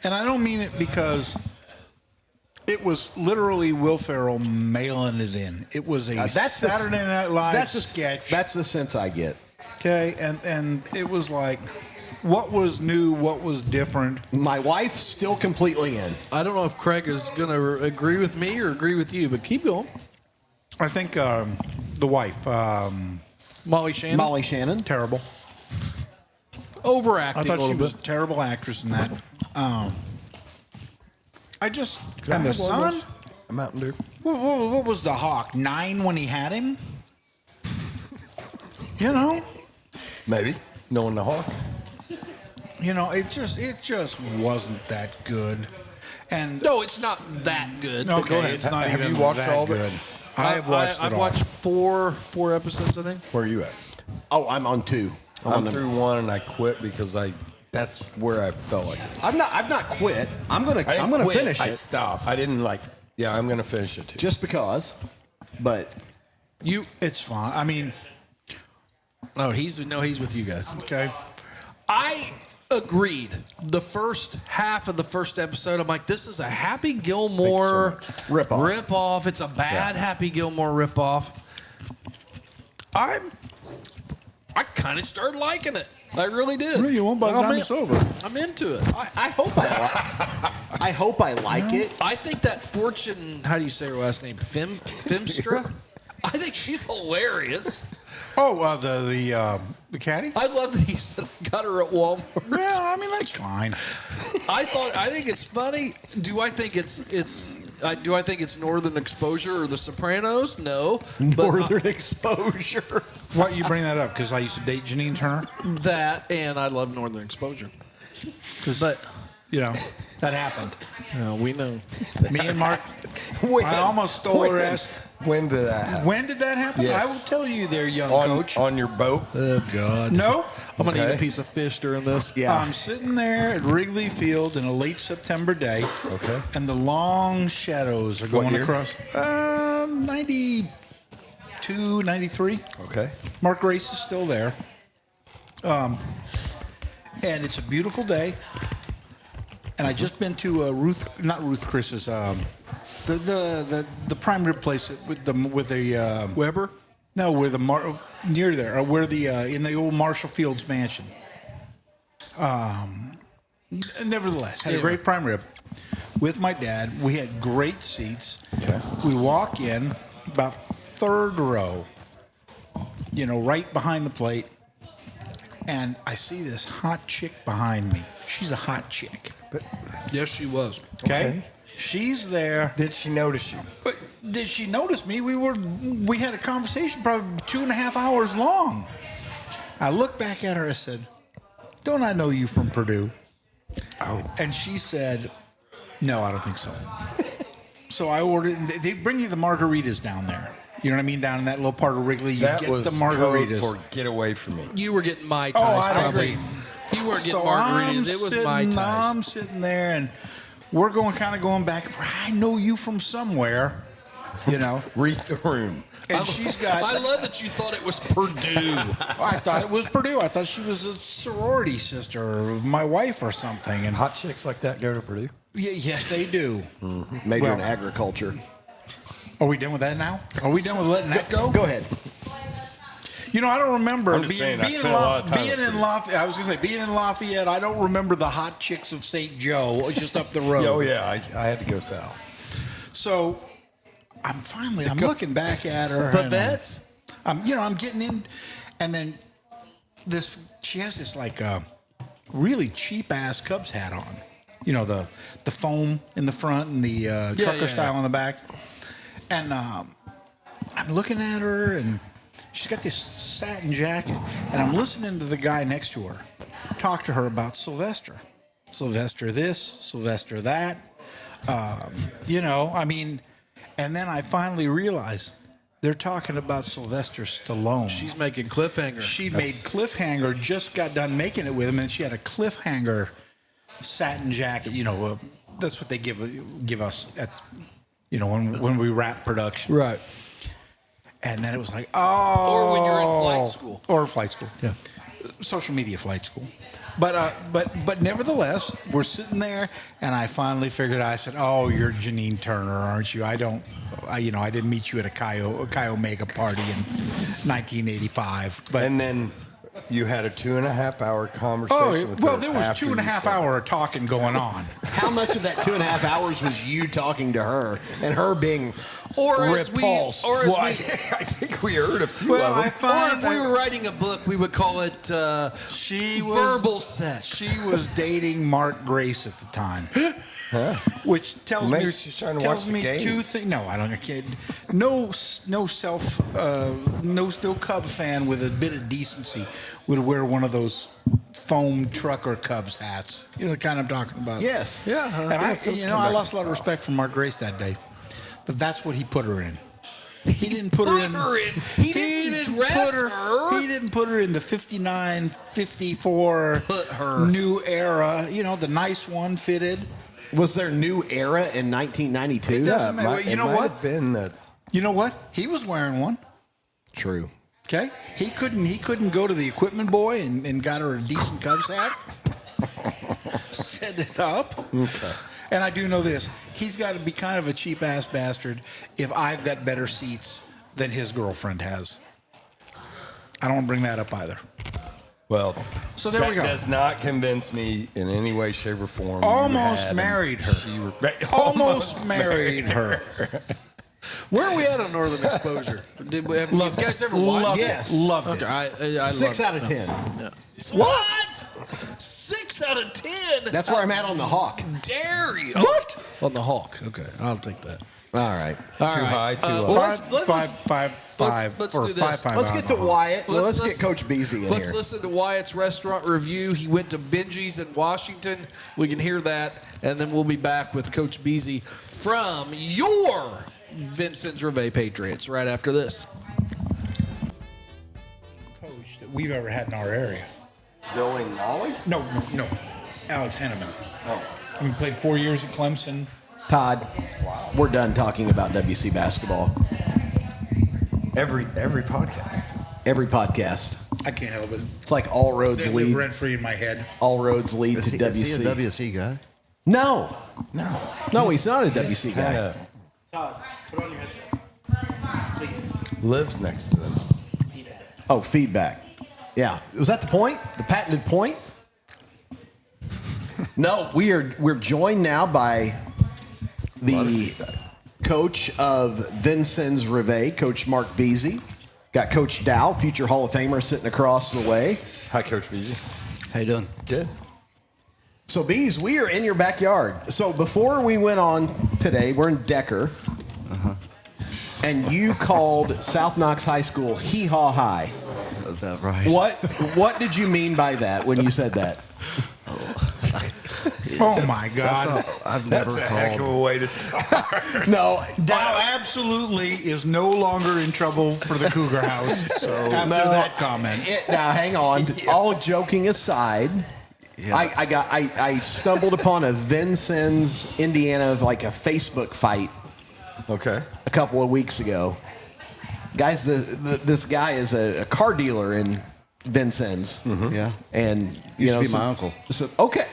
And I don't mean it because it was literally Will Ferrell mailing it in. It was a Saturday Night Live sketch. That's the sense I get. Okay, and it was like, what was new, what was different? My wife's still completely in. I don't know if Craig is going to agree with me or agree with you, but keep going. I think the wife, Molly Shannon. Molly Shannon. terrible. Overacting I thought a little she was bit. a terrible actress in that. I just, I and the have one of son, those? A Mountain Dew. what was the Hawk, 9 when he had him? You know? Maybe. Knowing the Hawk. You know, it just wasn't that good. And No, it's not that good. but go okay, ahead. it's not Have even you watched that all of it? good. I have watched I've it all. watched four episodes, I think. Where are you at? Oh, I'm on 2. I'm through 1 and I quit because that's where I felt like it. I've not quit. I'm gonna I didn't quit, finish I it stopped. I didn't I'm gonna finish it too. just because. But It's fine. I mean, He's with you guys. okay. I agreed. The first half of the first episode, I'm like, this is a Happy Gilmore Rip-off. Rip-off. It's a bad Happy Gilmore rip-off. I kind of started liking it. I really did. Well, you won't by the time I'm it's over. I'm into it. I hope I like it. I think that Fortune, how do you say her last name? Femstra? I think she's hilarious. Oh, the caddy? I love that he said I got her at Walmart. Yeah, I mean that's fine. I think it's funny. Do I think it's Northern Exposure or The Sopranos? No. Northern Exposure. Why you bring that up? Because I used to date Janine Turner. That and I love Northern Exposure. But You know, that happened. we know. Me and Mark. When? I almost stole her ass. When did that happen? When did that happen? Yes. I will tell you, there, young coach. On your boat? Oh God. No. I'm gonna eat Okay. a piece of fish during this. Yeah. I'm sitting there at Wrigley Field in a late September day. Okay. And the long shadows are going year? across. 92, 93. Okay. Mark Grace is still there. And it's a beautiful day. And I just been to not Ruth Chris's, the prime rib place with the Weber. no, where near there, or where in the old Marshall Fields mansion. Nevertheless, had a great prime rib with my dad. We had great seats. Okay. We walk in about third row, right behind the plate, and I see this hot chick behind me. She's a hot chick. Yes, she was. Okay. She's there. Did she notice you? But did she notice me? We had a conversation probably 2.5 hours long. I looked back at her. I said, "Don't I know you from Purdue?" Oh. And she said, "No, I don't think so." So I ordered. They bring you the margaritas down there. You know what I mean? Down in that little part of Wrigley, you That get was the code margaritas. for get away from me. You were getting Mai Tais. Oh, I probably. agree. You weren't getting So margaritas. It was Mai Tais. I'm sitting there, and we're going back. I know you from somewhere, you know. Read the room. And she's got. I love that you thought it was Purdue. I thought it was Purdue. I thought she was a sorority sister or my wife or something. And Hot chicks like that go to Purdue? yes, they do. Major in Well- agriculture. Are we done with that now? Are we done with letting that go? Go ahead. You know, I don't remember I'm just saying, I spent a lot of time being at in Purdue. Lafayette. I was going to say being in Lafayette. I don't remember the hot chicks of St. Joe just up the road. Oh, yeah. I had to go south. So I'm looking back at her. But and vets? I'm getting in, and then she has this like really cheap ass Cubs hat on. You know, the foam in the front and the trucker style on the back. And I'm looking at her, and she's got this satin jacket, and I'm listening to the guy next to her talk to her about Sylvester. Sylvester this, Sylvester that. You know, I mean, and then I finally realized they're talking about Sylvester Stallone. She's making cliffhanger. She made Cliffhanger, just got done making it with him, and she had a Cliffhanger satin jacket. You know, that's what they give us at, you know, when we wrap production. Right. And then it was like, oh. Or when you're in flight school. Or flight school. Yeah. Social media flight school. But nevertheless, we're sitting there, and I finally figured. I said, "Oh, you're Janine Turner, aren't you? I didn't meet you at a Chi Omega party in 1985." But And then you had a 2.5-hour conversation with her there was after 2.5 you said hour talking going on. How much of that 2.5 hours was you talking to her and her being repulsed? I think we heard a few Well, of them. Or if we were writing a book, we would call it verbal sex. She was dating Mark Grace at the time. Which tells Maybe me she's trying to tells watch the me game. two things. No, I don't. Kid. No Cub fan with a bit of decency would wear one of those foam trucker Cubs hats. You know the kind I'm talking about. Yes. Yeah. And those I come back lost a to lot of style. respect for Mark Grace that day. But that's what he put her in. He didn't put her in. He didn't dress her. He didn't put her in the 59, 54 Put her. new era. You know, the nice one fitted. Was there new era in 1992? It doesn't matter. Might- You it know might what? have been that. You know what? He was wearing one. True. Okay, he couldn't go to the equipment boy and got her a decent Cubs hat. Set it up. Okay. And I do know this: he's got to be kind of a cheap ass bastard if I've got better seats than his girlfriend has. I don't bring that up either. Well, So there we go. That does not convince me in any way, shape, or form. You Almost had married her. Almost married her. Where are we at on Northern Exposure? Have you guys ever watched Loved it? Yes. it. Loved Okay, it. I 6 loved out of 10. What? 6 out of 10. That's where I'm at on the Hawk. Dare you? What? On the Hawk. Okay, I'll take that. All right. All Too right. high, too well, low. let's or do this. five Let's out get of to Omaha. Wyatt. Let's Let's- get Coach Beasy in Let's here. listen to Wyatt's restaurant review. He went to Benji's in Washington. We can hear that, and then we'll be back with Coach Beasy from your Vincent's Reveille Patriots right after this. Coach that we've ever had in our area. Billy Molly? No. Alex Henneman. We played 4 years at Clemson. Todd, we're done talking about WC basketball. Every podcast. Every podcast. I can't help it. It's like all roads They live lead. rent free in my head. All roads lead to Is he a WC. WC guy? No, he's not a WC guy. Kinda Todd, put on your headset. Please. lives next to them. Oh, feedback. Yeah, was that the point? The patented point? No, we're joined now by the coach of Vincennes Reveille, Coach Mark Beasy. Got Coach Dow, future Hall of Famer, sitting across the way. Hi, Coach Beasy. How you doing? Good. So, Bees, we are in your backyard. So, before we went on today, we're in Decker. And you called South Knox High School Hee Haw High. Is that right? What did you mean by that when you said that? Oh my God! I've never That's a called. heck of a way to start. No, Dow absolutely is no longer in trouble for the Cougar House after that comment. Now, hang on. All joking aside, Yeah. I stumbled upon a Vincennes, Indiana, like a Facebook fight Okay. a couple of weeks ago. Guys, this guy is a car dealer in Vincennes. Yeah. And Used to be my uncle. So okay,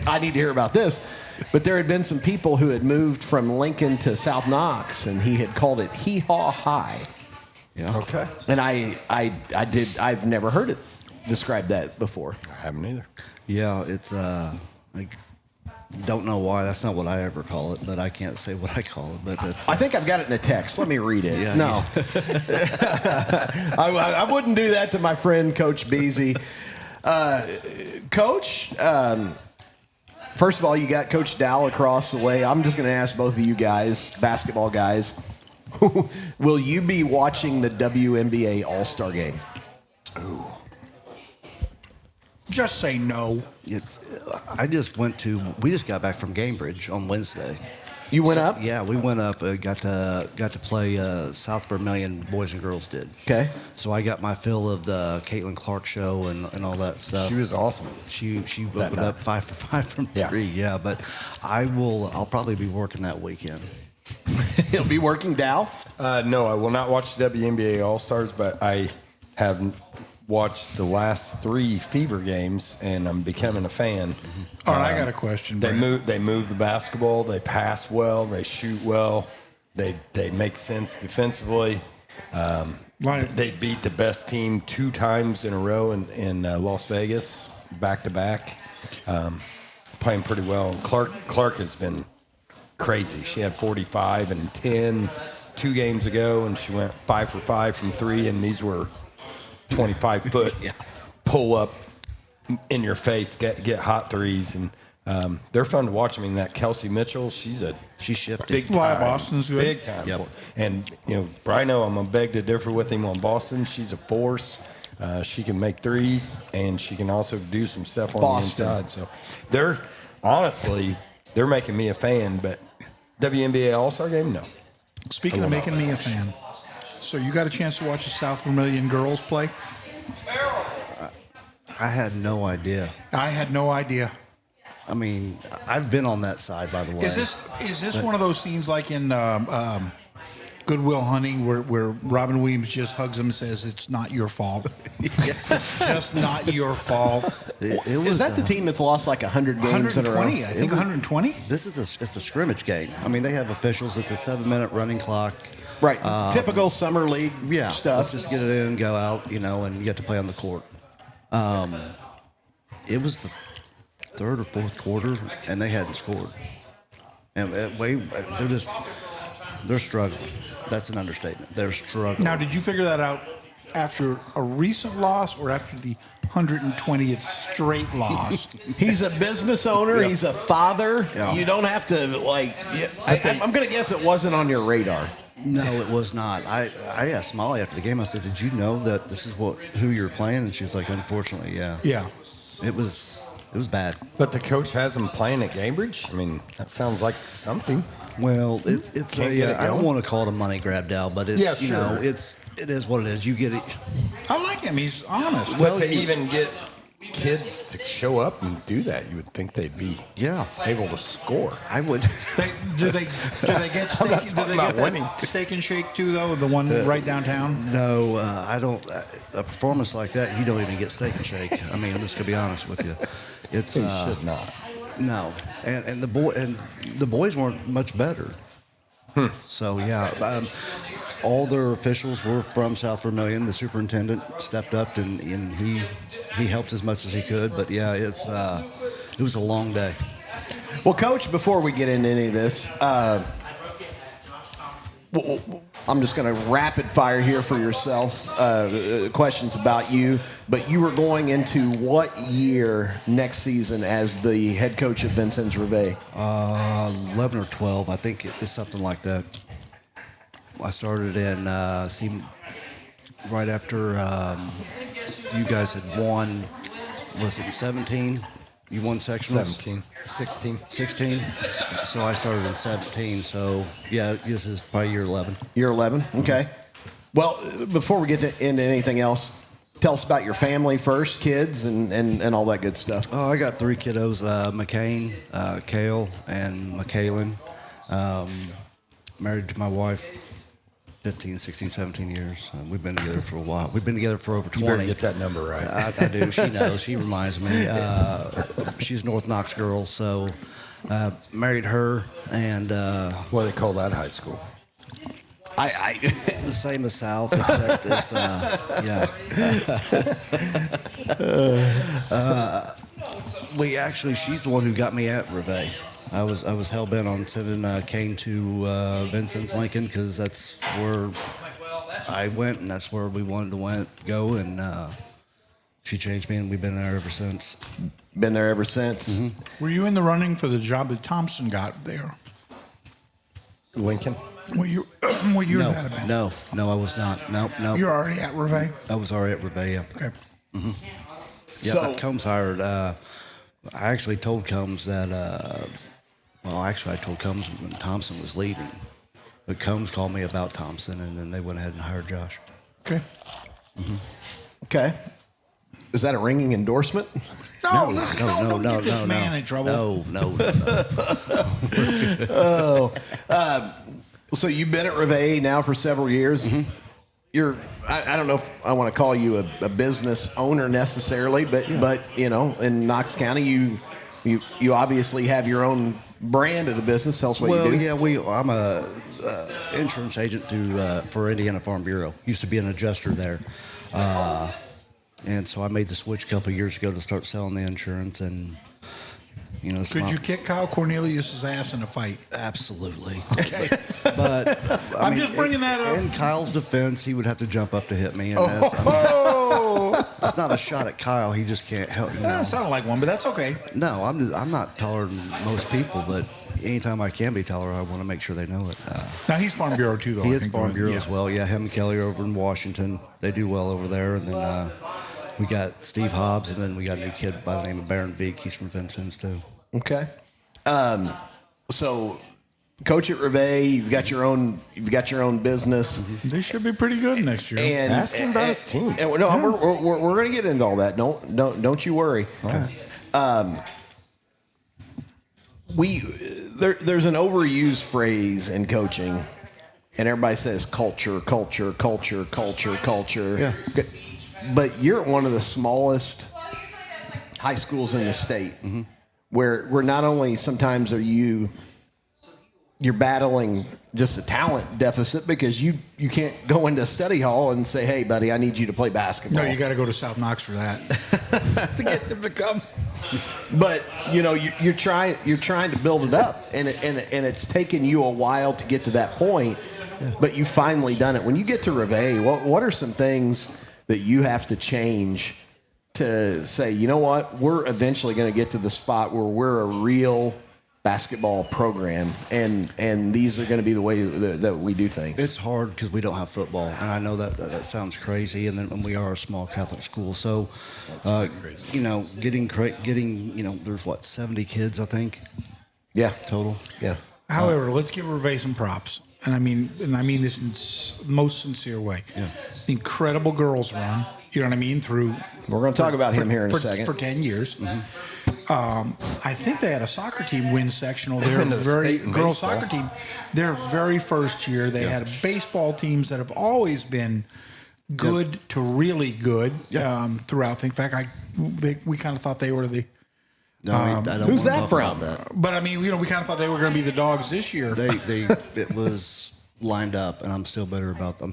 I need to hear about this. But there had been some people who had moved from Lincoln to South Knox, and he had called it Hee Haw High. Yeah. Okay. And I've never heard it described that before. I haven't either. Yeah, it's like, don't know why. That's not what I ever call it, but I can't say what I call it. But it's, I think I've got it in a text. Let me read it. Yeah, no, I wouldn't do that to my friend Coach Beasy. Coach, first of all, you got Coach Dow across the way. I'm just going to ask both of you guys, basketball guys, will you be watching the WNBA All-Star Game? Ooh. Just say no. it's. I just went to. We just got back from Cambridge on Wednesday. You went up? Yeah, we went up. Got to play South Vermilion Boys and Girls did. Okay. So I got my fill of the Caitlin Clark show and all that stuff. She was awesome. She That opened night. up 5 for 5 from Yeah. 3. Yeah, but I'll probably be working that weekend. He'll be working Dow? No, I will not watch WNBA All Stars, but I have watched the last 3 Fever games, and I'm becoming a fan. All right, I got a question. They Brent. move the basketball. They pass well. They shoot well. They make sense defensively. They beat the best team 2 times in a row in Las Vegas, back to back. Playing pretty well. And Clark has been crazy. She had 45 and 10 2 games ago, and she went 5 for 5 from 3, and these were 25-foot pull up in your face, get hot threes, and they're fun to watch. I mean, that Kelsey Mitchell, she's shifted. big Why, time, Boston's good? big time. Yep. And Brino, I'm gonna beg to differ with him on Boston. She's a force. She can make threes, and she can also do some stuff on Boston. the inside. So they're making me a fan. But WNBA All-Star Game, no. Speaking of making me a fan, so you got a chance to watch the South Vermilion girls play? I had no idea. I had no idea. I mean, I've been on that side, by the way. Is this one of those scenes like in Good Will Hunting where Robin Williams just hugs him and says, "It's not your fault. It's just not your fault." It was, Is that the team that's lost like 100 games in a row? 120, I think 120. This is it's a scrimmage game. I mean, they have officials. It's a 7-minute running clock. Right. Typical summer league Yeah, stuff. let's just get it in and go out, and you get to play on the court. It was the 3rd or 4th quarter, and they hadn't scored. And they're struggling. That's an understatement. They're struggling. Now, did you figure that out after a recent loss or after the 120th straight loss? He's a business owner. Yeah. He's a father. Yeah. You don't have to I'm going to guess it wasn't on your radar. No, it was not. I asked Molly after the game. I said, "Did you know that this is who you're playing?" And she was like, "Unfortunately, yeah." Yeah. It was bad. But the coach has them playing at Cambridge. I mean, that sounds like something. Well, it's Can't get it I don't going? want to call it a money grab, Dal, but it's Yeah, sure. it is what it is. You get it. I like him. He's honest. But to even get kids to show up and do that, you would think they'd be able to score. I would. Do they get steak, not do talking they about get winning. that steak and shake too though? The one right downtown. No, I don't. A performance like that, you don't even get steak and shake. I mean, I'm just gonna be honest with you. It's He should not. no, and the boys weren't much better. So yeah, all their officials were from South Vermilion. The superintendent stepped up and he helped as much as he could. But yeah, it was a long day. Well, Coach, before we get into any of this, I'm just going to rapid fire here for yourself. Questions about you. But you were going into what year next season as the head coach of Vincennes Reveille? 11 or 12, I think it's something like that. I started in right after you guys had won. Was it 17? You won sectionals? 16. 16. So I started in 17. So yeah, this is probably year 11. Year 11. Okay. Well, before we get into anything else, tell us about your family first, kids, and all that good stuff. Oh, I got 3 kiddos: McCain, Kale, and McKaylin. Married to my wife 15, 16, 17 years. We've been together for a while. We've been together for over 20. You better get that number right. I do. She knows. She reminds me. She's North Knox girl, so married her, and What do they call that high school? the same as South, except it's we actually, she's the one who got me at Reveille. I was hell bent on sending Kane to Vincent's Lincoln because that's where I went and that's where we wanted to go, and she changed me, and we've been there ever since. Been there ever since. Mm-hmm. Were you in the running for the job that Thompson got there? Lincoln? What year would that have been? No, I was not. No. You're already at Reveille? I was already at Reveille, yeah. Okay. Mm-hmm. Yeah, So- Combs hired. I actually told Combs that. I told Combs when Thompson was leaving, but Combs called me about Thompson, and then they went ahead and hired Josh. Okay. Okay. Is that a ringing endorsement? No, don't get this man in trouble. No. So you've been at Reveille now for several years. You're, I don't know if I want to call you a business owner necessarily, but in Knox County, you obviously have your own brand of the business. Tell us what you do. Yeah, I'm a insurance agent for Indiana Farm Bureau. Used to be an adjuster there. And so I made the switch a couple of years ago to start selling the insurance, and Could you kick Kyle Cornelius's ass in a fight? Absolutely. Okay. But I'm just bringing that up. In Kyle's defense, he would have to jump up to hit me, and that's not a shot at Kyle. He just can't help. That sounded like one, but that's okay. No, I'm not taller than most people, but anytime I can be taller, I want to make sure they know it. Now he's Farm Bureau too, though. He is Farm Bureau as well. Yeah, him and Kelly are over in Washington. They do well over there, and then we got Steve Hobbs, and then we got a new kid by the name of Baron Beek. He's from Vincennes too. Okay. So, coach at Reveille, you've got your own business. They should be pretty good next year. And Ask him about his team. And, we're going to get into all that. Don't you worry. Okay. There's an overused phrase in coaching, and everybody says culture. Yeah. But you're at one of the smallest high schools in the state, where not only sometimes are you're battling just a talent deficit because you can't go into study hall and say, hey, buddy, I need you to play basketball. No, you got to go to South Knox for that to get them to come. But you're trying to build it up, and it's taken you a while to get to that point, but you finally done it. When you get to Reveille, what are some things that you have to change to say, you know what, we're eventually going to get to the spot where we're a real basketball program, and these are going to be the way that we do things? It's hard because we don't have football, and I know that sounds crazy, and then we are a small Catholic school, so getting there's 70 kids I think, total. Yeah. However, let's give Reveille some props, and I mean this in most sincere way. Yeah. Incredible girls run. You know what I mean? We're going to talk about him here in a second. For 10 years. I think they had a soccer team win sectional there. Girls soccer team. Their very first year, they had baseball teams that have always been good to really good throughout. In fact, we kind of thought they were the. No, I don't who's want to that talk from? about that. But I mean, we kind of thought they were going to be the dogs this year. It was lined up, and I'm still bitter about the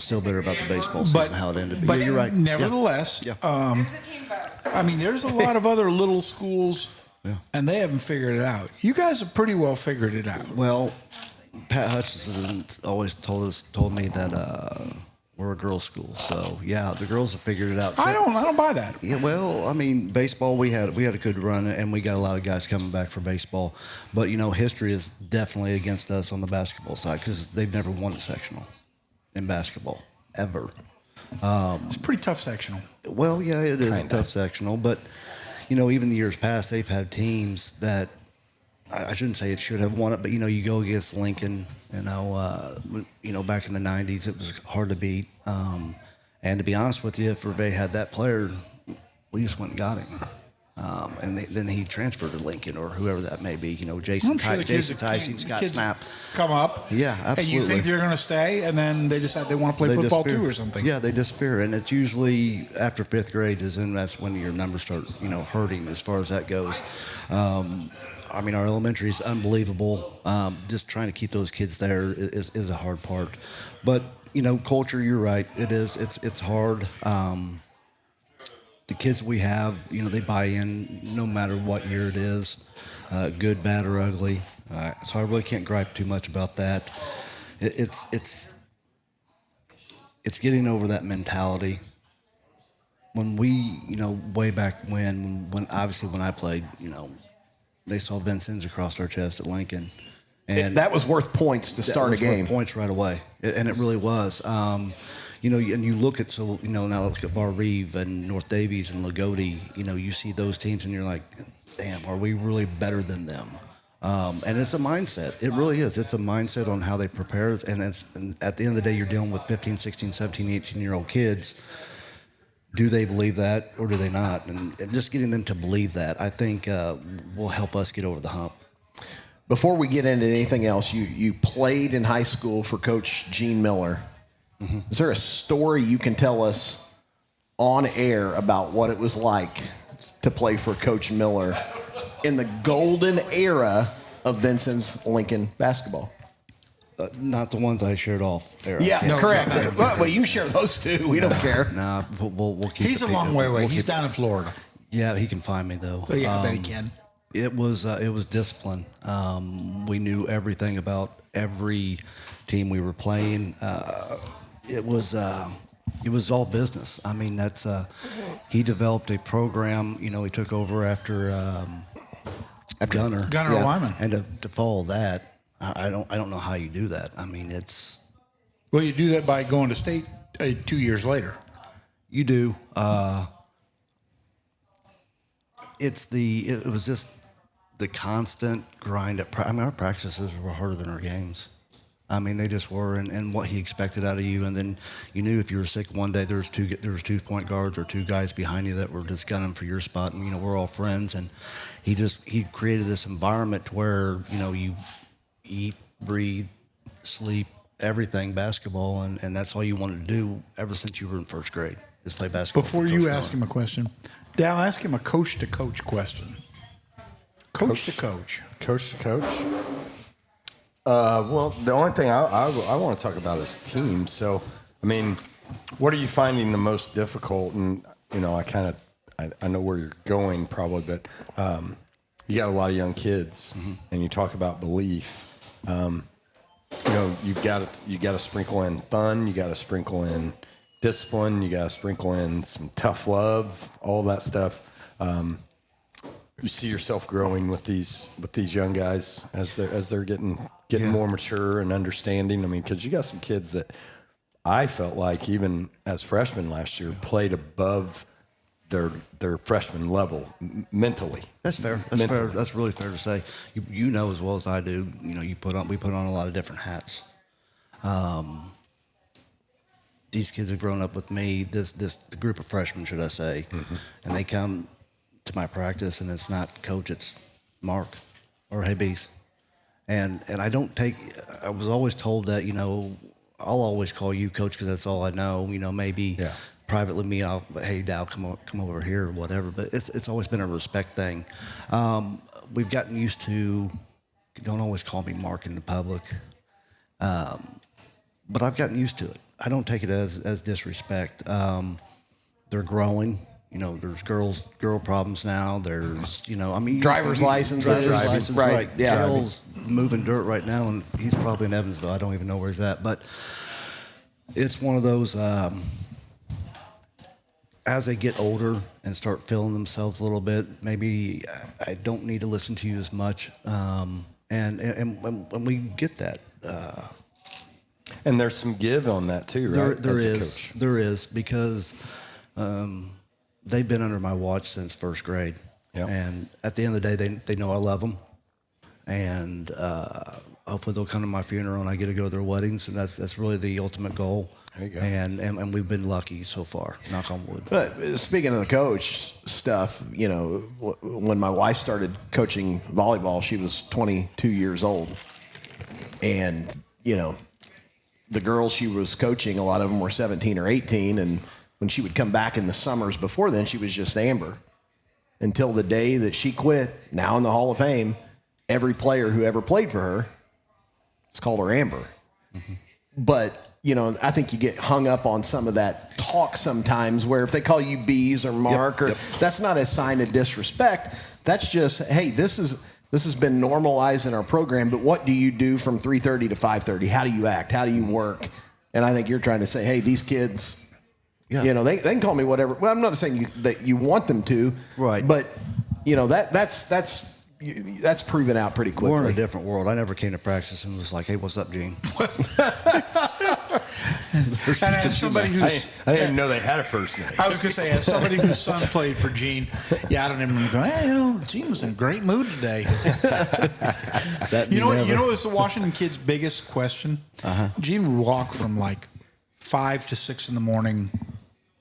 baseball season, how it ended. But you're right. Nevertheless, there's a lot of other little schools, and they haven't figured it out. You guys have pretty well figured it out. Well, Pat Hutchinson always told me that we're a girls' school, so the girls have figured it out. I don't buy that. Yeah, well, baseball we had a good run, and we got a lot of guys coming back for baseball. But history is definitely against us on the basketball side because they've never won a sectional in basketball ever. It's a pretty tough sectional. Well, yeah, it is a tough sectional, but even the years past, they've had teams that I shouldn't say it should have won it, but you go against Lincoln. Back in the '90s, it was hard to beat. And to be honest with you, if Reve had that player, we just went and got him. Then he transferred to Lincoln or whoever that may be. Jason Tyson, Scott Snap. Come up. Yeah, absolutely. And you think they're going to stay, and then they decide they want to play football too or something. Yeah, they disappear. And it's usually after 5th grade that's when your numbers start, hurting as far as that goes. Our elementary is unbelievable. Just trying to keep those kids there is a hard part. But, culture, you're right. It is. It's hard. The kids we have, they buy in no matter what year it is, good, bad, or ugly. So I really can't gripe too much about that. It's getting over that mentality. When we, way back when obviously when I played, they saw Vincent's across our chest at Lincoln. And that was worth points to start a game. Worth points right away, and it really was. And you look at now look at Bar Reeve and North Davies and Lagodi. You see those teams, and you're like, damn, are we really better than them? And it's a mindset. It really is. It's a mindset on how they prepare. And at the end of the day, you're dealing with 15, 16, 17, 18-year-old kids. Do they believe that or do they not? And just getting them to believe that, I think, will help us get over the hump. Before we get into anything else, you played in high school for Coach Gene Miller. Mm-hmm. Is there a story you can tell us on air about what it was like to play for Coach Miller in the golden era of Vincent's Lincoln basketball? Not the ones I shared off era. Yeah, no, correct. Well, you can share those too. We don't care. Nah, we'll keep. He's a long way away. He's down in Florida. Yeah, he can find me though. Yeah, I bet he can. It was discipline. We knew everything about every team we were playing. It was all business. He developed a program. He took over after Gunner Lyman, and to follow that, I don't know how you do that. Well, you do that by going to state 2 years later. You do. It was just the constant grind at our practices were harder than our games. They just were, and what he expected out of you. And then you knew if you were sick one day, there was 2 point guards or 2 guys behind you that were just gunning for your spot. And we're all friends, and he created this environment to where you eat, breathe, sleep, everything basketball, and that's all you wanted to do ever since you were in 1st grade is play basketball. Before you ask him a question, Dal, ask him a coach to coach question. Coach to coach. Coach to coach. Well, the only thing I want to talk about is team. So, what are you finding the most difficult? And I know where you're going probably, but you got a lot of young kids, mm-hmm. and you talk about belief. You've got to sprinkle in fun. You got to sprinkle in discipline. You got to sprinkle in some tough love. All that stuff. You see yourself growing with these young guys as they're getting more mature and understanding. Because you got some kids that I felt like even as freshmen last year played above their freshman level mentally. That's fair. That's fair. That's really fair to say. You know as well as I do. We put on a lot of different hats. These kids have grown up with me. The group of freshmen, should I say, mm-hmm. and they come to my practice, and it's not coach, it's Mark or Hey Beast. And I don't take. I was always told that I'll always call you coach because that's all I know. Maybe. Yeah. Privately, me, hey, Dow, come over here or whatever. But it's always been a respect thing. We've gotten used to. Don't always call me Mark in the public, but I've gotten used to it. I don't take it as disrespect. They're growing. There's girl problems now. There's driver's license, right? Yeah, Gerald's moving dirt right now, and he's probably in Evansville. I don't even know where he's at, but it's one of those. As they get older and start feeling themselves a little bit, maybe I don't need to listen to you as much. And when we get that. And there's some give on that too, right? There is, because they've been under my watch since 1st grade. Yep. And at the end of the day, they know I love them, and hopefully they'll come to my funeral and I get to go to their weddings, and that's really the ultimate goal. There you go. And we've been lucky so far. Knock on wood. But speaking of the coach stuff, you know, when my wife started coaching volleyball, she was 22 years old. And, you know, the girls she was coaching, a lot of them were 17 or 18. And when she would come back in the summers before then, she was just Amber. Until the day that she quit, now in the Hall of Fame, every player who ever played for her is called her Amber. Mm-hmm. But, you know, I think you get hung up on some of that talk sometimes where if they call you Bees or Mark, that's not a sign of disrespect. That's just, hey, this has been normalized in our program, but what do you do from 3:30 to 5:30? How do you act? How do you work? And I think you're trying to say, hey, these kids, you know, they can call me whatever. Well, I'm not saying that you want them to. Right. But, you know, that's proven out pretty quickly. We're in a different world. I never came to practice and was like, hey, what's up, Gene? And as somebody who's, I didn't even know they had a first name. I was going to say, as somebody whose son played for Gene, I don't even remember going, hey, you know, Gene was in a great mood today. You know what was the Washington kid's biggest question? Gene would walk from like 5 to 6 in the morning,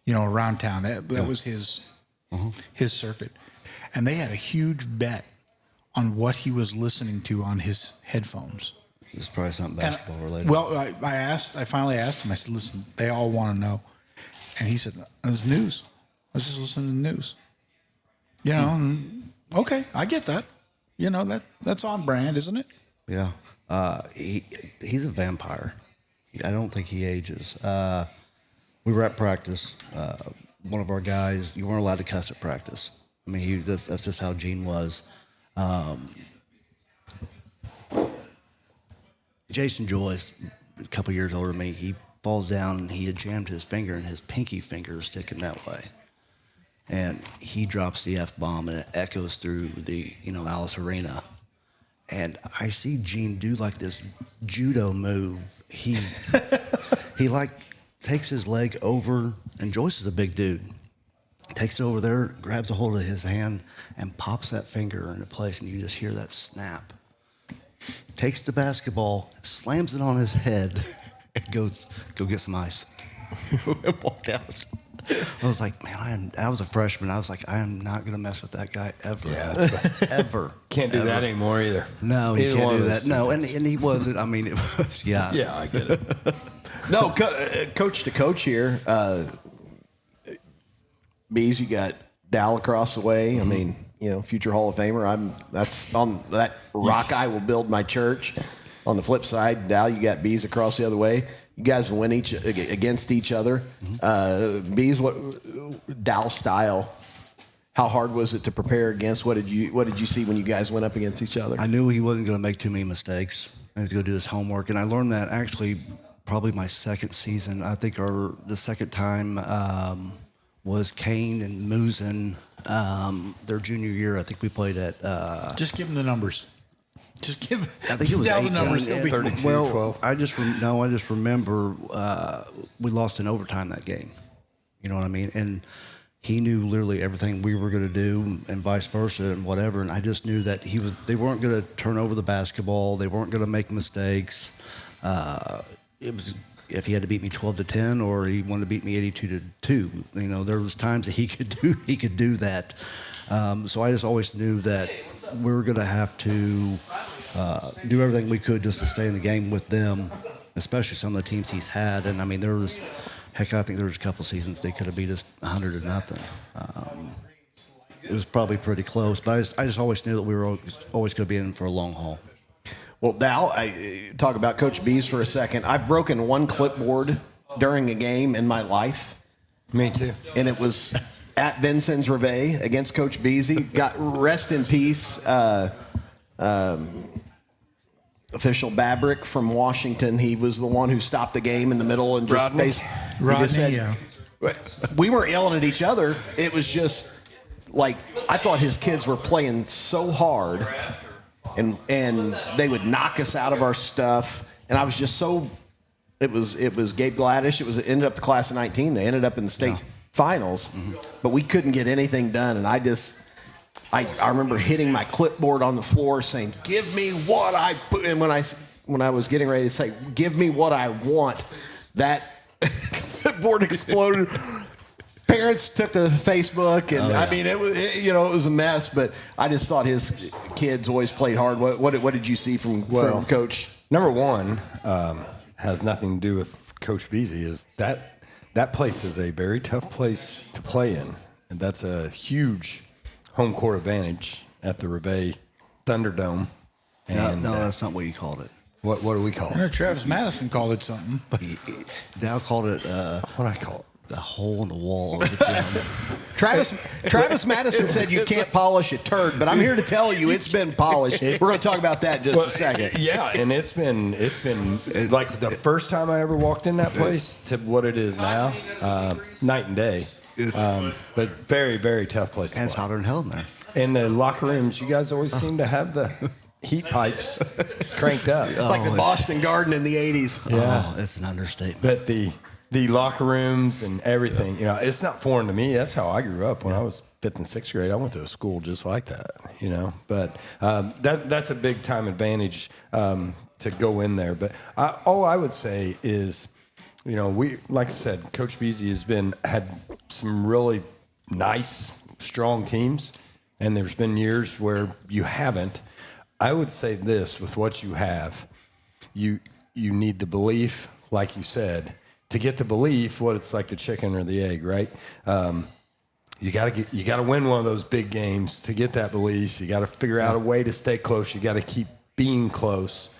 you know, around town. That was his circuit. And they had a huge bet on what he was listening to on his headphones. It's probably something basketball related. Well, I finally asked him, I said, listen, they all want to know. And he said, it's news. I was just listening to the news. You know, and, okay, I get that. You know, that's on brand, isn't it? Yeah. He's a vampire. I don't think he ages. We were at practice. One of our guys, you weren't allowed to cuss at practice. I mean, that's just how Gene was. Jason Joyce, a couple years older than me, he falls down and he had jammed his finger and his pinky finger is sticking that way. And he drops the F-bomb and it echoes through the, Alice Arena. And I see Gene do like this judo move. He like takes his leg over, and Joyce is a big dude. Takes it over there, grabs a hold of his hand, and pops that finger into place, and you just hear that snap. Takes the basketball, slams it on his head, and goes, go get some ice. And walked out. I was like, man, I was a freshman. I was like, I am not going to mess with that guy ever. Yeah, ever. Can't do that anymore either. No, you can't do that. No, and he wasn't. I mean, it was, yeah. Yeah, I get it. No, coach to coach here. Bees, you got Dal across the way. I mean, future Hall of Famer. That's on that rock I will build my church. On the flip side, Dal, you got Bees across the other way. You guys win against each other. Bees, what Dal style? How hard was it to prepare against? What did you see when you guys went up against each other? I knew he wasn't going to make too many mistakes. He was going to do his homework, and I learned that actually probably my second season. I think the second time was Kane and Musin. Their junior year, I think we played at. Just give him the numbers. Just give. I think it was down 18, the numbers. 32, well, 12. I just remember we lost in overtime that game. You know what I mean? And he knew literally everything we were going to do, and vice versa, and whatever. And I just knew that they weren't going to turn over the basketball. They weren't going to make mistakes. It was if he had to beat me 12-10, or he wanted to beat me 82-2. There was times that he could do that. So I just always knew that we were going to have to do everything we could just to stay in the game with them, especially some of the teams he's had. And I mean, I think there was a couple seasons they could have beat us 100-0. It was probably pretty close, but I just always knew that we were always going to be in for a long haul. Well, Dal, I talk about Coach Bees for a second. I've broken one clipboard during a game in my life. Me too. And it was at Vincennes Reveille against Coach Beasy. Got rest in peace. Official Babrick from Washington. He was the one who stopped the game in the middle and just we weren't yelling at each other. It was just like I thought his kids were playing so hard, and they would knock us out of our stuff. And I was just so. It was Gabe Gladish. It ended up the class of 19. They ended up in the state finals, but we couldn't get anything done. And I just I remember hitting my clipboard on the floor saying, "Give me what I put." And when I was getting ready to say, "Give me what I want," that clipboard exploded. Parents took to Facebook, and I mean, it was a mess. But I just thought his kids always played hard. What did you see from Coach? Number one has nothing to do with Coach Beasy. Is that place is a very tough place to play in, and that's a huge home court advantage at the Reveille Thunderdome. And no, that's not what you called it. What do we call I know it? Travis Madison called it something. Dow called it What I call it? the hole in the wall of the gym. Travis Madison said you can't polish a turd, but I'm here to tell you it's been polished. We're going to talk about that in just a second. Yeah, and it's been like the first time I ever walked in that place to what it is now, night and day. But very, very tough place to And it's play. hotter than hell in there. And the locker rooms, you guys always seem to have the heat pipes cranked up. Like the Boston Garden in the 80s. Yeah. Oh, it's an understatement. But the locker rooms and everything, it's not foreign to me. That's how I grew up when I was 5th and 6th grade. I went to a school just like that, But that's a big time advantage to go in there. But all I would say is, we, like I said, Coach Beasy had some really nice, strong teams, and there's been years where you haven't. I would say this: with what you have, you need the belief, like you said. To get the belief, what it's like the chicken or the egg, right? You got to win one of those big games to get that belief. You got to figure out a way to stay close. You got to keep being close.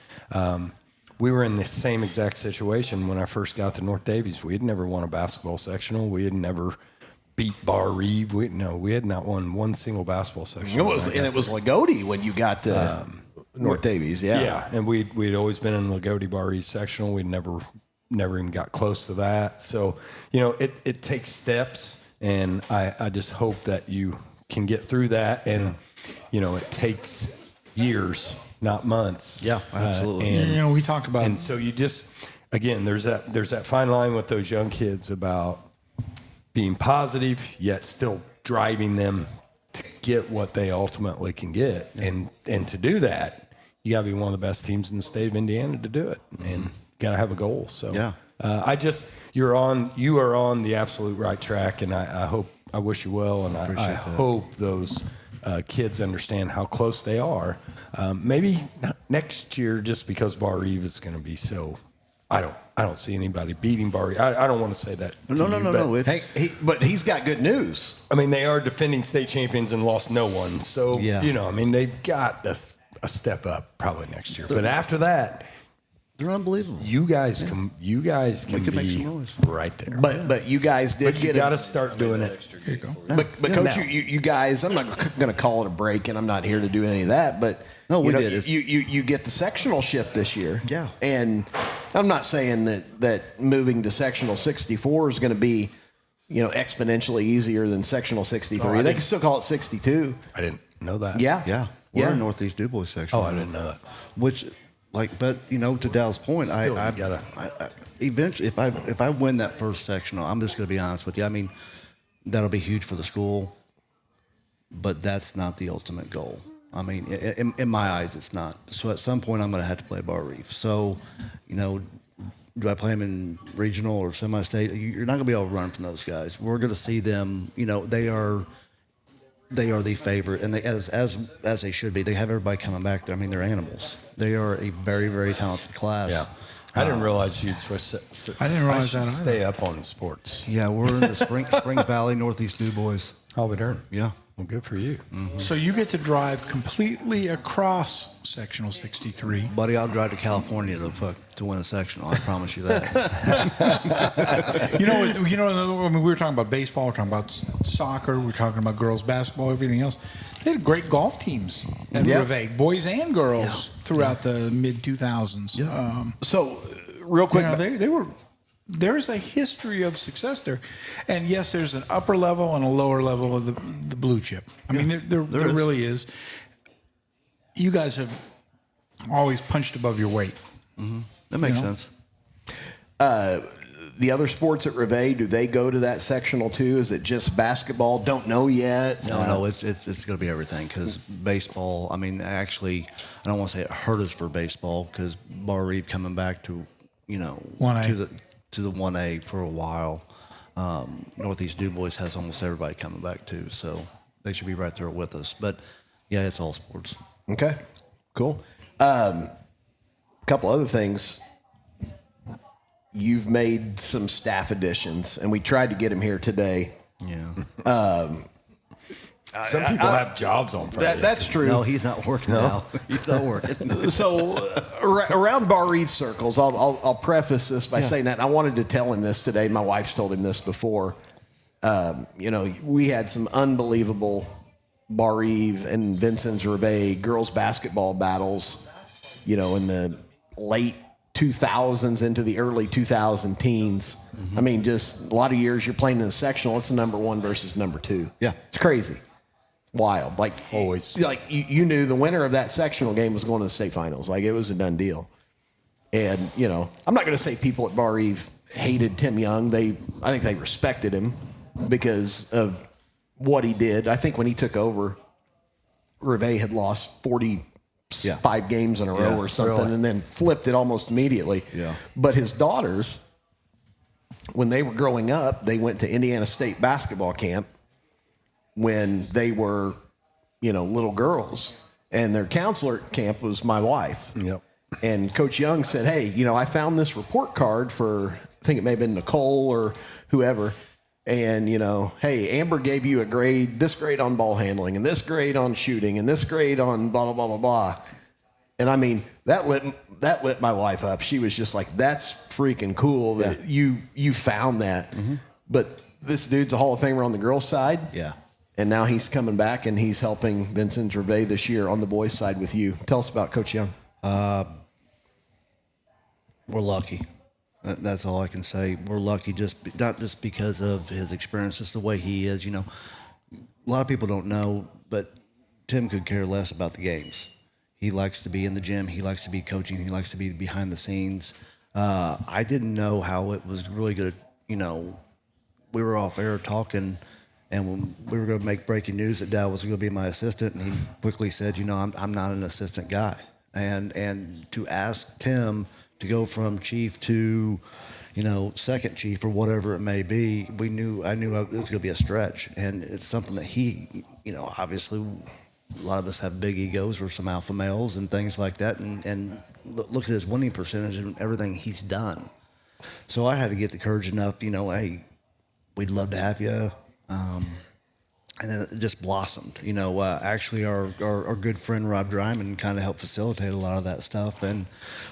We were in the same exact situation when I first got to North Davies. We had never won a basketball sectional. We had never beat Bar Reeve. We had not won one single basketball sectional. It was Lagodi when you got to North Davies, Yeah, and we'd always been in Lagodi Bar Reeve sectional. We'd never even got close to that. So, it takes steps, and I just hope that you can get through that. And, it takes years, not months. Yeah, absolutely. And, we talked about And so you just, again, there's that fine line with those young kids about being positive, yet still driving them to get what they ultimately can get. And to do that, you got to be one of the best teams in the state of Indiana to do it. And got to have a goal. So Yeah. you are on the absolute right track, and I wish you well, and I hope those kids understand how close they are. Maybe not next year, just because Bar Reeve is going to be so. I don't see anybody beating Bar Reeve. I don't want to say that. No. But he's got good news. I mean, they are defending state champions and lost no one. So Yeah. they've got a step up probably next year. But after that, They're unbelievable. you guys can can make be some noise. right there. But you guys did But you get got to start doing it. Here you go. But Coach, you guys, I'm not going to call it a break, and I'm not here to do any of that. But No, we you know, did. It's- You get the sectional shift this year. Yeah. And I'm not saying that moving to sectional 64 is going to be, exponentially easier than sectional 63. They can still call it 62. I didn't know that. Yeah. Yeah. We're Yeah. in Northeast Du Bois section. Oh, I didn't know that. Which, but to Dow's point, Still, I you gotta- eventually, if I win that first sectional, I'm just going to be honest with you. I mean, that'll be huge for the school, but that's not the ultimate goal. I mean, in my eyes, it's not. So at some point, I'm going to have to play Bar Reef. So, do I play them in regional or semi-state? You're not going to be able to run from those guys. We're going to see them. They are the favorite, and they as they should be. They have everybody coming back there. I mean, they're animals. They are a very, very talented class. Yeah. I didn't realize you'd switch. I didn't realize should that either. stay up on sports. Yeah, we're in the Springs Valley, Northeast Du Bois. Oh, we darn. Yeah. Well, good for you. So you get to drive completely across sectional 63. Buddy, I'll drive to California to win a sectional. I promise you that. I mean, we were talking about baseball, we were talking about soccer, we were talking about girls basketball, everything else. They had great golf teams at Reveille, boys and girls, throughout the mid 2000s. Yeah. So, real quick, they were. There's a history of success there, and yes, there's an upper level and a lower level of the blue chip. I mean, there really is. You guys have always punched above your weight. That makes sense. the other sports at Reveille, do they go to that sectional too? Is it just basketball? Don't know yet. No, it's going to be everything because baseball. I mean, actually, I don't want to say it hurt us for baseball because Bar Reeve coming back to 1A. to the 1A for a while. Northeast Du Bois has almost everybody coming back too, so they should be right there with us. But yeah, it's all sports. Okay, cool. Couple other things. You've made some staff additions, and we tried to get him here today. Yeah. Some people have jobs on Friday. That's true. No, he's not working now. He's not working. So around Bar Reeve circles, I'll preface this by saying that and I wanted to tell him this today. My wife's told him this before. We had some unbelievable Bar Reeve and Vincent's Reveille girls basketball battles, in the late 2000s into the early 2000 teens. Mm-hmm. I mean, just a lot of years you're playing in the sectional. It's the number 1 versus number 2. Yeah. It's crazy. Wild. Like always. Like you knew the winner of that sectional game was going to the state finals. Like it was a done deal. And, I'm not going to say people at Bar Reeve hated Tim Young. I think they respected him because of what he did. I think when he took over, Reveille had lost 45 games in a row or something, really? and then flipped it almost immediately. Yeah. But his daughters, when they were growing up, they went to Indiana State basketball camp when they were, little girls. And their counselor at camp was my wife. Yep. And Coach Young said, hey, I found this report card for, I think it may have been Nicole or whoever. And, hey, Amber gave you this grade on ball handling, and this grade on shooting, and this grade on blah, blah, blah, blah, blah. And I mean, that lit my wife up. She was just like, that's freaking cool that you found that. Mm-hmm. But this dude's a Hall of Famer on the girls' side. Yeah. And now he's coming back, and he's helping Vincent Reveille this year on the boys' side with you. Tell us about Coach Young. We're lucky. That's all I can say. We're lucky, not just because of his experience, just the way he is. A lot of people don't know, but Tim could care less about the games. He likes to be in the gym. He likes to be coaching. He likes to be behind the scenes. I didn't know how it was really good. We were off air talking, and when we were going to make breaking news that Dad was going to be my assistant, and he quickly said, I'm not an assistant guy. And to ask Tim to go from chief to, second chief or whatever it may be, I knew it was going to be a stretch. And it's something that he, obviously a lot of us have big egos or some alpha males and things like that. And look at his winning percentage and everything he's done. So I had to get the courage enough, hey, we'd love to have you. And then it just blossomed. Actually, our good friend Rob Dryman kind of helped facilitate a lot of that stuff. And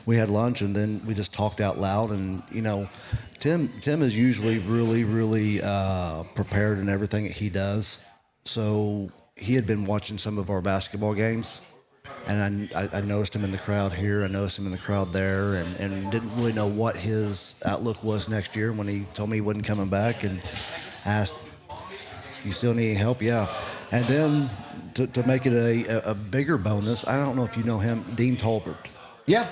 we had lunch, and then we just talked out loud. And Tim is usually really, really prepared in everything that he does. So he had been watching some of our basketball games, and I noticed him in the crowd here. I noticed him in the crowd there, and didn't really know what his outlook was next year when he told me he wasn't coming back, and asked, you still need help? Yeah. And then to make it a bigger bonus, I don't know if you know him, Dean Tolbert. Yeah.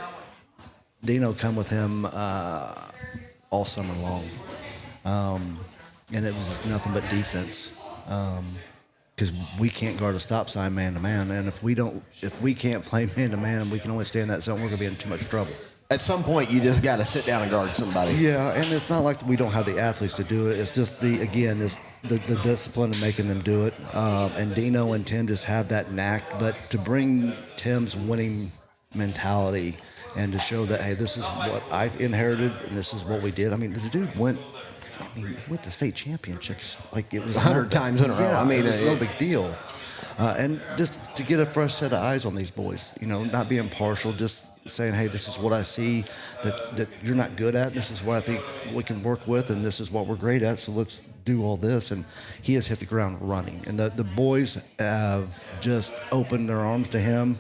Dino come with him all summer long. And it was just nothing but defense. Because we can't guard a stop sign man-to-man. And if we can't play man-to-man and we can only stay in that zone, we're going to be in too much trouble. At some point, you just got to sit down and guard somebody. Yeah, and it's not like we don't have the athletes to do it. It's just the discipline of making them do it. And Dino and Tim just have that knack. But to bring Tim's winning mentality and to show that, hey, this is what I inherited and this is what we did. I mean, the dude went to state championships like it was 100 times in a row. Yeah, I mean, it was no big deal. And just to get a fresh set of eyes on these boys, not being partial, just saying, hey, this is what I see that you're not good at. This is what I think we can work with, and this is what we're great at, so let's do all this. And he has hit the ground running. And the boys have just opened their arms to him,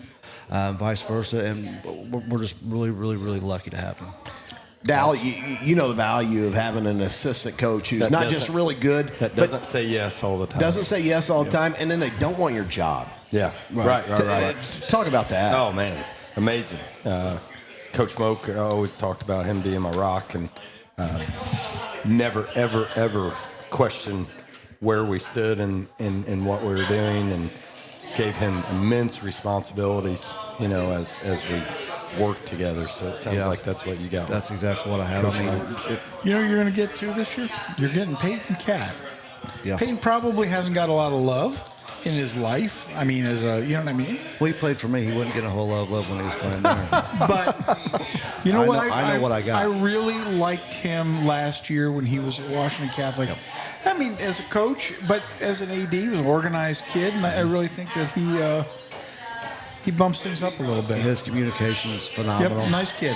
vice versa, and we're just really, really, really lucky to have him. Dal, you know the value of having an assistant coach who's not just really good. That doesn't say yes all the time. Doesn't say yes all the time, and then they don't want your job. Yeah, right. Talk about that. Oh, man, amazing. Coach Moak always talked about him being my rock, and never, ever, ever questioned where we stood and what we were doing, and gave him immense responsibilities, as we worked together. So it sounds like that's what you got. That's exactly what I have. I mean, You know what you're going to get to this year? You're getting Peyton Cat. Yeah. Peyton probably hasn't got a lot of love in his life. I mean, you know what I mean? well, he played for me. He wouldn't get a whole lot of love when he was playing there. But you know I what? know- I know what I got. I really liked him last year when he was at Washington Catholic. I mean, as a coach, but as an AD, he was an organized kid, and I really think that he bumps things up a little bit. His communication is phenomenal. Yep, nice kid.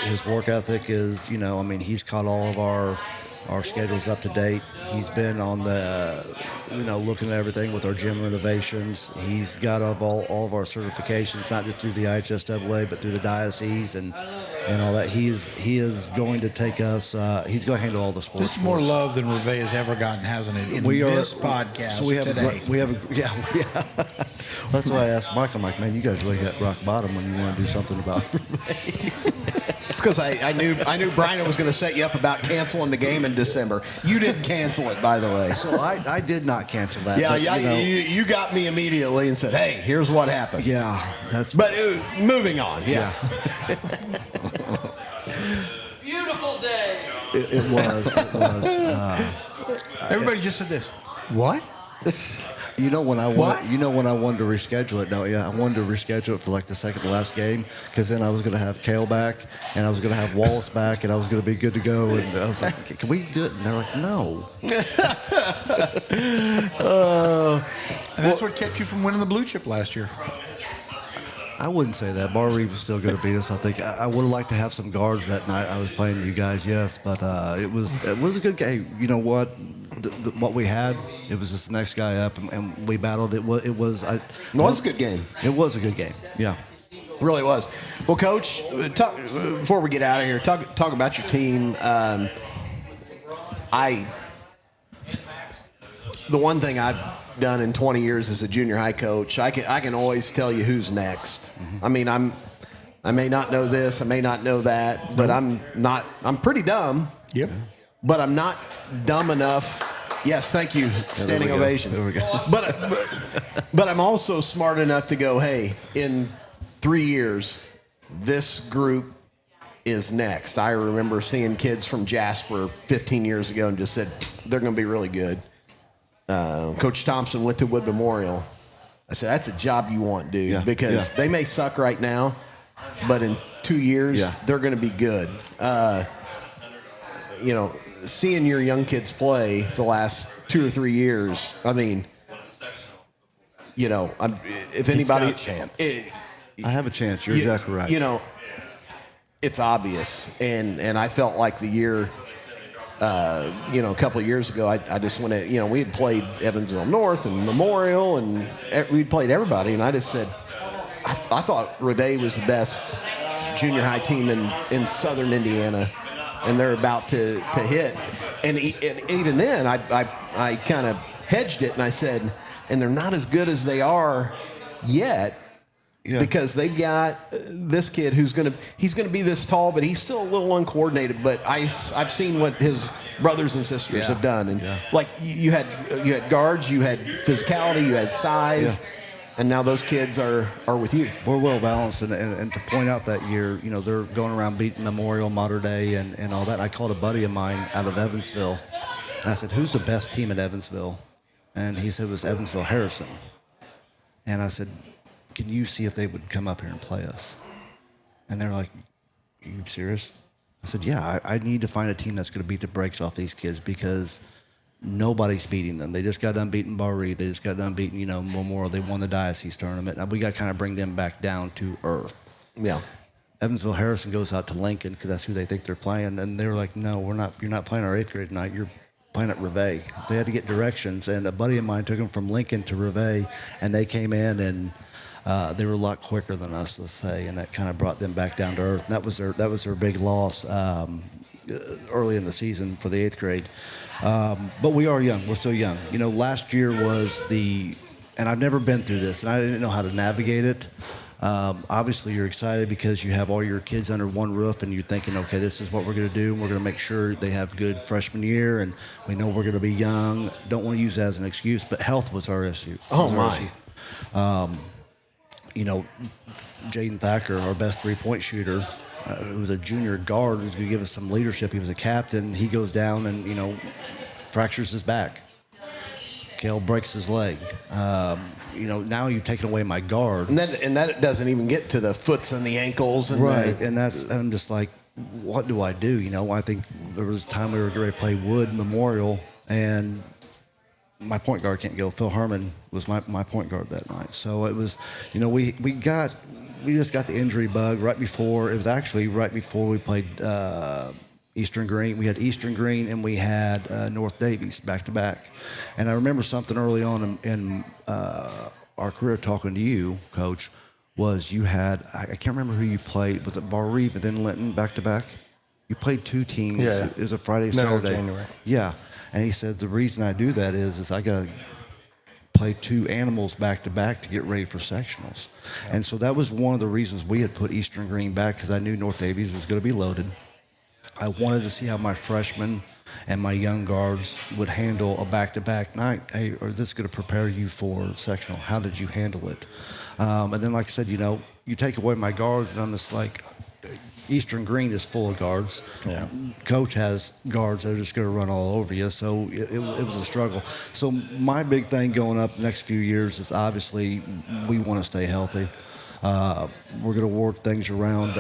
His work ethic is, he's caught all of our schedules up to date. He's been on the, looking at everything with our gym renovations. He's got all of our certifications, not just through the IHSAA, but through the diocese and all that. He is going to take us. He's going to handle all the sports. This is more for us. love than Reve has ever gotten, hasn't it? In this podcast So we have today. yeah. That's why I asked Mike. I'm like, man, you guys really hit rock bottom when you want to do something about it. It's because I knew Brian was going to set you up about canceling the game in December. You didn't cancel it, by the way. So I did not cancel that. Yeah, but, yeah. You got me immediately and said, "Hey, here's what happened." Yeah, that's. But moving on. Yeah. Beautiful day. It was. Everybody just said this. What? When I What? wanted to reschedule it. No, yeah, I wanted to reschedule it for like the second to last game because then I was going to have Kale back and I was going to have Wallace back and I was going to be good to go. And I was like, can we do it? And they're like, no. And that's what kept you from winning the blue chip last year. I wouldn't say that. Bar Reeve was still going to beat us. I think I would have liked to have some guards that night. I was playing you guys, yes, but it was a good game. You know what? What we had, it was just the next guy up, and we battled. It was a good game. It was a good game. Yeah. It really was. Well, Coach, before we get out of here, talk about your team. The one thing I've done in 20 years as a junior high coach, I can always tell you who's next. Mm-hmm. I mean, I may not know this, I may not know that, but I'm pretty dumb. Yep. But I'm not dumb enough. Yes, thank you. Standing ovation. There we go. But I'm also smart enough to go, hey, in 3 years, this group is next. I remember seeing kids from Jasper 15 years ago and just said, they're going to be really good. Coach Thompson went to Wood Memorial. I said, that's a job you want, dude, because they may suck right now, but in 2 years, they're going to be good. Seeing your young kids play the last 2 or 3 years, I mean, if anybody, got a chance. I have a chance. You're exactly right. It's obvious, and I felt like the year, a couple of years ago, I just went at, we had played Evansville North and Memorial, and we'd played everybody, and I just said, I thought Reve was the best junior high team in Southern Indiana. And they're about to hit. And even then, I kind of hedged it, and I said, and they're not as good as they are yet because they've got this kid he's going to be this tall, but he's still a little uncoordinated. But I've seen what his brothers and sisters have done. And like you had guards, you had physicality, you had size. Yeah. And now those kids are with you. We're well balanced, and to point out that year, they're going around beating Memorial, Mater Dei, and all that. I called a buddy of mine out of Evansville, and I said, "Who's the best team at Evansville?" And he said it was Evansville Harrison. And I said, "Can you see if they would come up here and play us?" And they're like, "Are you serious?" I said, "Yeah, I need to find a team that's going to beat the brakes off these kids because." Nobody's beating them. They just got done beating Bar Reeve. They just got done beating, Memorial. They won the diocese tournament. Now we got to kind of bring them back down to earth. Yeah. Evansville Harrison goes out to Lincoln because that's who they think they're playing, and they're like, "No, we're not. You're not playing our 8th grade tonight. You're playing at Reve." They had to get directions, and a buddy of mine took them from Lincoln to Reve, and they came in and they were a lot quicker than us, let's say, and that kind of brought them back down to earth. And that was their big loss early in the season for the 8th grade. But we are young. We're still young. Last year was and I've never been through this, and I didn't know how to navigate it. Obviously, you're excited because you have all your kids under one roof, and you're thinking, okay, this is what we're going to do, and we're going to make sure they have good freshman year, and we know we're going to be young. Don't want to use that as an excuse, but health was our issue. Oh, my. You know, Jaden Thacker, our best three-point shooter, who was a junior guard, who's going to give us some leadership. He was a captain. He goes down and, you know, fractures his back. Kale breaks his leg. You know, now you've taken away my guard. And that doesn't even get to the foots and the ankles. And right, and I'm just like, what do I do? You know, I think there was a time we were going to play Wood Memorial, and my point guard can't go. Phil Herman was my point guard that night. So it was, you know, we just got the injury bug right before we played Eastern Green. We had Eastern Green and we had North Davies back to back. And I remember something early on in our career talking to you, Coach, was you had, I can't remember who you played. Was it Bar Reeve and then Linton back to back? You played two teams. Yeah. It was a Friday, Saturday. January. Yeah. And he said, the reason I do that is I got to play two animals back to back to get ready for sectionals. Yeah. And so that was one of the reasons we had put Eastern Green back, because I knew North Davies was going to be loaded. I wanted to see how my freshmen and my young guards would handle a back-to-back night. Hey, are this going to prepare you for sectional? How did you handle it? And then, like I said, you know, you take away my guards, and I'm just like, Eastern Green is full of guards. Yeah. Coach has guards that are just going to run all over you. So it was a struggle. So my big thing going up the next few years is obviously we want to stay healthy. We're going to work things around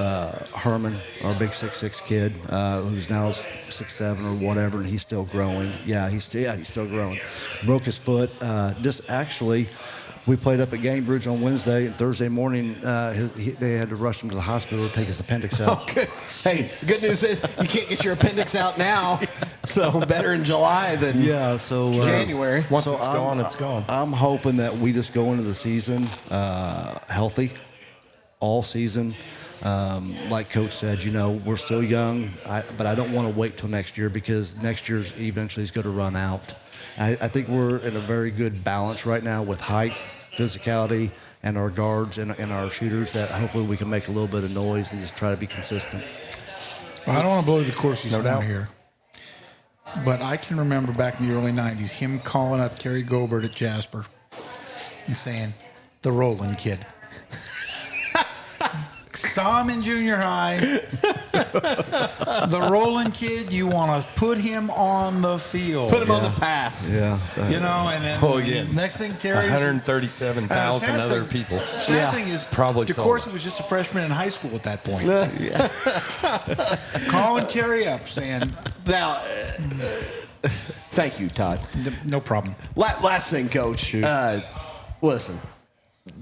Herman, our big 6'6" kid, who's now 6'7" or whatever, and he's still growing. He's still growing. Broke his foot. We played up at Gainbridge on Wednesday, and Thursday morning they had to rush him to the hospital to take his appendix out. Oh, good. Hey, good news is you can't get your appendix out now, so better in July than January. Once it's gone, it's gone. I'm hoping that we just go into the season healthy, all season. Like Coach said, you know, we're still young, but I don't want to wait till next year, because next year's eventually is going to run out. I think we're in a very good balance right now with height, physicality, and our guards and our shooters, that hopefully we can make a little bit of noise and just try to be consistent. Well, I don't want to blow DeCoursey's No doubt here, but I can remember back in the early 90s him calling up Terry Gobert at Jasper and saying, the Roland kid. Saw him in junior high. The Roland kid, you want to put him on the field. Put him on the pass. Yeah. You know, and then next thing Terry's 137,000 other people. Sad thing is, Probably DeCoursey was just a freshman in high school at that point. Calling Terry up saying, Now, thank you, Todd. no problem. Last thing, Coach. Listen,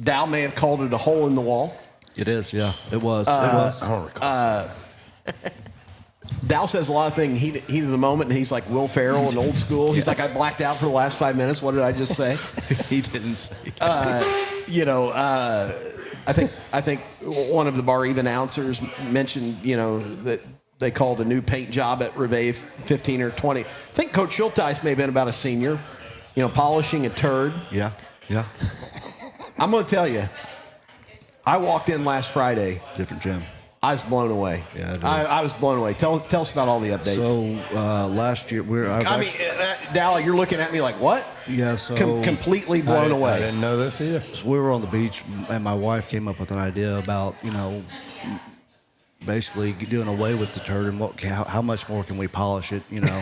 Dow may have called it a hole in the wall. It is, yeah. It was. I don't recall. Dow says a lot of things heat of the moment, and he's like Will Ferrell and old school. He's like, I blacked out for the last 5 minutes. What did I just say? He didn't say. You know, I think one of the bar even announcers mentioned, you know, that they called a new paint job at Revive 15 or 20. I think Coach Schulteis may have been about a senior, you know, polishing a turd. Yeah. I'm going to tell you, I walked in last Friday. Different gym. I was blown away. Yeah, it is. I was blown away. Tell us about all the updates. So last year, Dalla, you're looking at me like, what? Yeah, so completely blown I away. didn't know this either. So we were on the beach, and my wife came up with an idea about, you know, basically doing away with the turd and how much more can we polish it, you know.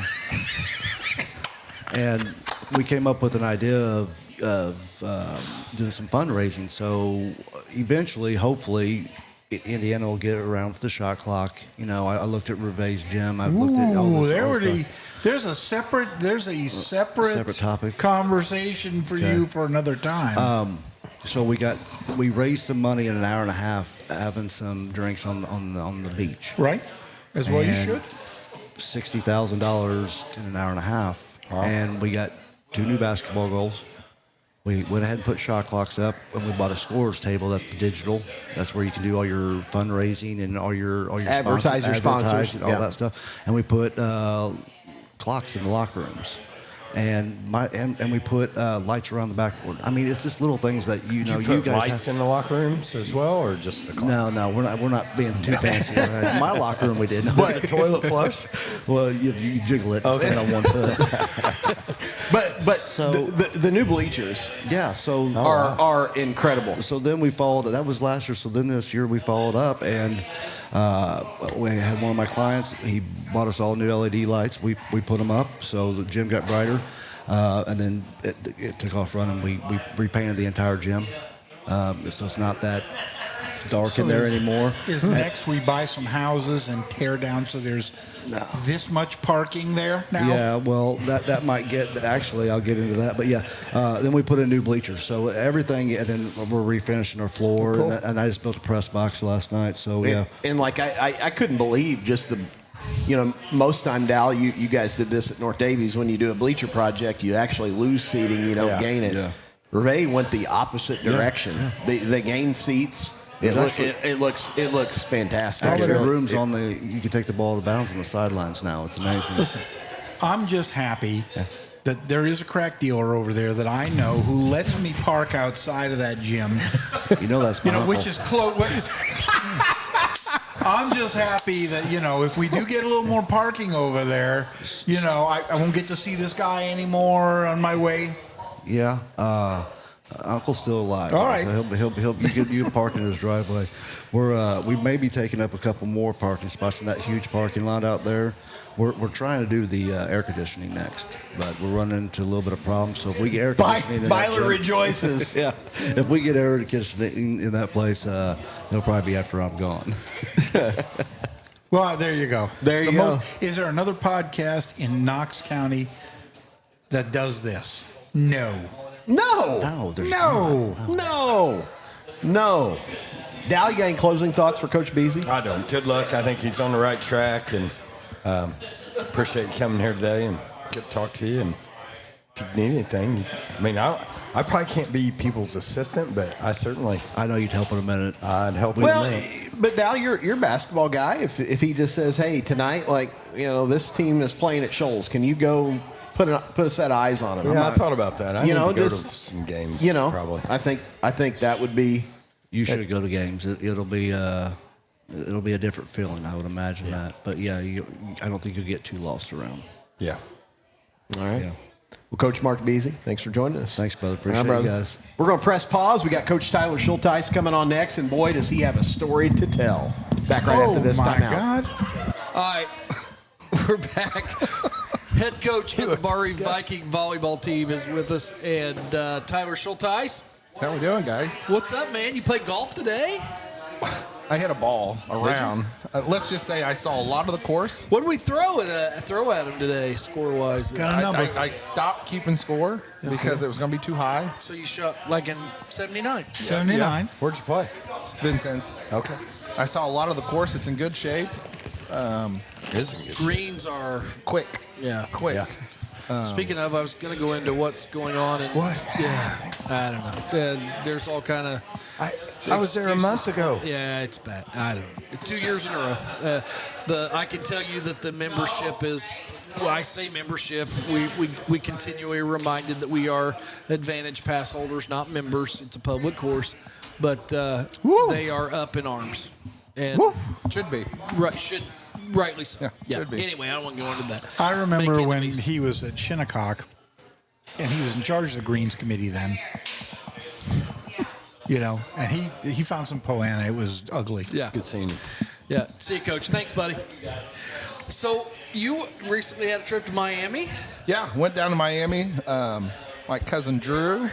And we came up with an idea of doing some fundraising. So eventually, hopefully, Indiana will get around with the shot clock. You know, I looked at Reve's gym. I've looked at all this. There's a separate topic conversation for you for another time. So we raised some money in an hour and a half, having some drinks on the beach. Right, as well you should. $60,000 in an hour and a half, and we got 2 new basketball goals. We went ahead and put shot clocks up, and we bought a scorer's table. That's the digital. That's where you can do all your fundraising and all your sponsors, and all that stuff. And we put clocks in the locker rooms. And we put lights around the backboard. I mean, it's just little things that you put guys lights in the locker rooms as well, or just the clocks? No, we're not being too fancy. In my locker room we did. But the toilet flush? Well, you jiggle it and stand on one foot. But So- the new bleachers Yeah, so are incredible. So then we followed. That was last year. So then this year we followed up, and we had one of my clients. He bought us all new LED lights. We put them up, so the gym got brighter, and then it took off running. We repainted the entire gym, so it's not that dark in there anymore. Is next we buy some houses and tear down so there's this much parking there now? Yeah, well, that might get. Actually, I'll get into that. But yeah, then we put in new bleachers, so everything, and then we're refinishing our floor, Cool. and I just built a press box last night. So yeah. And like I couldn't believe just the, most time, Dal, you guys did this at North Davies. When you do a bleacher project, you actually lose seating, you don't gain it. Yeah. Reveille went the opposite direction. They gained seats. It looks fantastic. All the rooms you can take the ball to bounds on the sidelines now. It's amazing. Listen, I'm just happy that there is a crack dealer over there that I know who lets me park outside of that gym. That's my uncle. Which is close. I'm just happy that, if we do get a little more parking over there, I won't get to see this guy anymore on my way. Yeah. Uncle's still alive. All right. So he'll give you parking in his driveway. We may be taking up a couple more parking spots in that huge parking lot out there. We're trying to do the air conditioning next, but we're running into a little bit of problems. So if we get air conditioning in that Byler gym- rejoices. Yeah. If we get air conditioning in that place, it'll probably be after I'm gone. Well, there you go. There you go. Is there another podcast in Knox County that does this? No. No. There's No. Dal, you got any closing thoughts for Coach Beasley? I don't. Good luck. I think he's on the right track, and appreciate you coming here today, and good to talk to you. And if you need anything, I probably can't be people's assistant, but I know you'd help in a minute. I'd help in Well, a minute. but Dal, you're a basketball guy. If he just says, "Hey, tonight, this team is playing at Shoals, can you go put a set of eyes on them?" Yeah, I thought about that. I need to go to just, some games. Probably. I think that would be. You should go to games. It'll be a different feeling, I would imagine that. But yeah, I don't think you'll get too lost around. Yeah. All right. Yeah. Well, Coach Mark Beasley, thanks for joining us. Thanks, brother. All Appreciate right, it, brother. guys. We're going to press pause. We got Coach Tyler Schulteis coming on next, and boy, does he have a story to tell. Back right after this my timeout. God. All right, we're back. Head coach of the Barry Viking volleyball team is with us, and Tyler Schulteis. How we doing, guys? What's up, man? You played golf today? I hit a ball around. Let's just say I saw a lot of the course. What did we throw at him today, score-wise? Got a number. I stopped keeping score because it was going to be too high. So you shot like in 79. 79. Where'd you play? Vincent's. Okay. I saw a lot of the course. It's in good shape. Isn't good. Greens are Quick. quick. Yeah. Speaking of, I was going to go into what's going on. And, What? Yeah, I don't know. There's all kind of. I was there a month ago. Yeah, it's bad. I don't know. 2 years in a row. I can tell you that the membership is. Well, I say membership. We continually are reminded that we are Advantage Pass holders, not members. It's a public course, but they are up in arms. And Should be. rightly so. Yeah, should be. Anyway, I don't want to go into that. I remember Make when enemies. he was at Shinnecock, and he was in charge of the Greens Committee then. And he found some poana. It was ugly. Yeah. Good seeing you. Yeah. See you, Coach. Thanks, buddy. So you recently had a trip to Miami. Yeah, went down to Miami. My cousin Drew.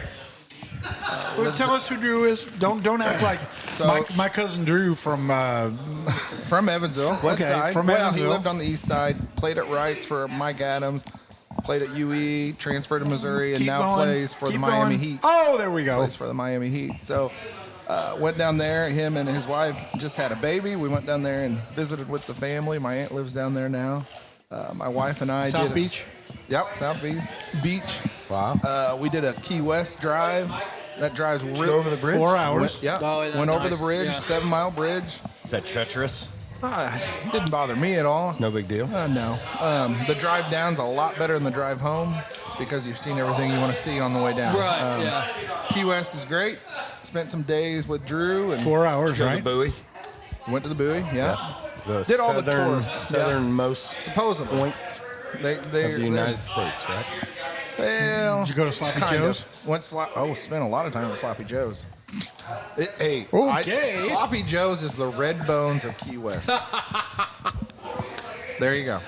Well, tell us who Drew is. Don't act like So- my cousin Drew from. From Evansville, west Okay, side. from Well, Evansville. he lived on the east side, played at Wrights for Mike Adams, played at UE, transferred to Missouri, and Keep now going, plays for the keep Miami going. Heat. Oh, there we go. Plays for the Miami Heat. So went down there. Him and his wife just had a baby. We went down there and visited with the family. My aunt lives down there now. My wife and I South did Beach. Yep, South Beach. Wow. We did a Key West drive. That drive's real. over the bridge? 4 hours. Yeah, Oh, yeah, went over nice. the bridge, Yeah. 7 Mile bridge. Is that treacherous? It didn't bother me at all. No big deal. No. The drive down's a lot better than the drive home because you've seen everything you want to see on the way down. Right, yeah. Key West is great. Spent some days with Drew. And 4 hours, Go to right? the buoy. went to the buoy, yeah. The Did all the tours. southernmost Supposedly. point They of the United States, right? Well, Did you go to Sloppy kind Joe's? of. Spent a lot of time at Sloppy Joe's. Okay. Sloppy Joe's is the red bones of Key West. There you go.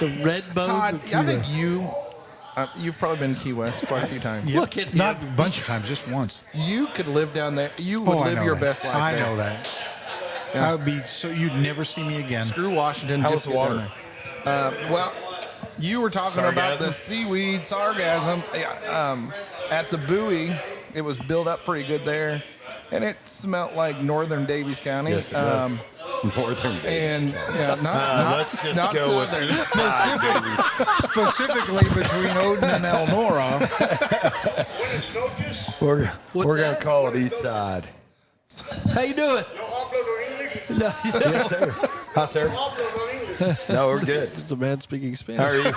The red bones Todd, of Key I think West. you've probably been to Key West quite a few times. Yep. Look at Not him. a bunch of times, just once. You could live down there. You would I live know your that. best life I there. know that. Yeah. I would be so you'd never see me again. Screw Washington. How just was the get down water? there. Well, you were talking about Sargasm? the seaweed sargasm. At the buoy, it was built up pretty good there, and it smelled like northern Davies County. Yes, it does. Northern And Davis. yeah, not let's just not go with southern. east side, baby. Specifically between Odin and Elnora. We're What's going that? to call it east side. How you doing? No, Yes, sir. Hi, sir. No, we're good. it's a man speaking How Spanish. are you?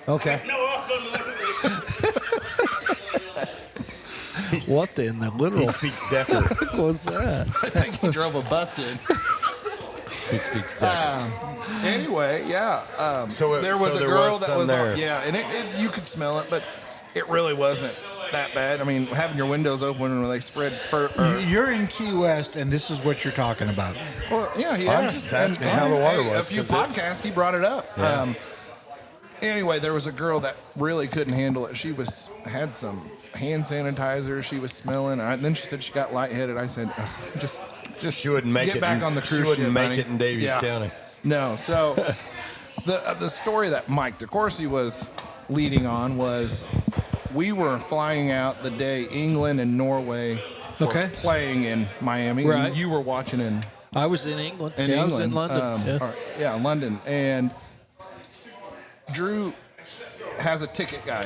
Okay. What in the literal He speaks Decker. fuck was that? I think he drove a bus in. He speaks Decker. Anyway, yeah. So there was a there girl was that some was there. and you could smell it, but it really wasn't that bad. I mean, having your windows open when they spread fur. You're in Key West, and this is what you're talking about. Well, yeah, he I'm asked. just asking how the water was, A few 'cause it- podcasts, he brought it up. Yeah. Anyway, there was a girl that really couldn't handle it. She had some hand sanitizer. She was smelling. And then she said she got lightheaded. I said, "Ugh, just She wouldn't make get it. back on the cruise She wouldn't ship, make honey." it in Davies Yeah. County. No. So the story that Mike DeCoursey was leading on was we were flying out the day England and Norway were Okay. playing in Miami. Right. And you were watching in I was in England. in Yeah, England. I was in London. Yeah. London. And Drew has a ticket guy.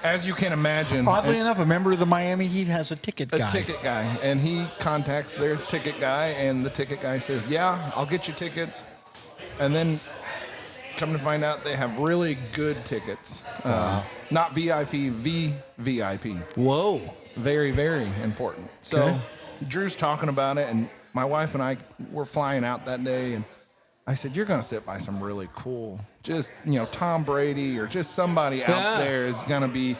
As you can imagine. Oddly enough, a member of the Miami Heat has a ticket guy. A ticket guy, and he contacts their ticket guy, and the ticket guy says, "Yeah, I'll get you tickets." And then, come to find out, they have really good tickets, not VIP, VVIP. Whoa. Very, very important. So, Drew's talking about it, and my wife and I were flying out that day, and I said, "You're going to sit by some really cool, just Tom Brady or just somebody out Yeah. there is going to be."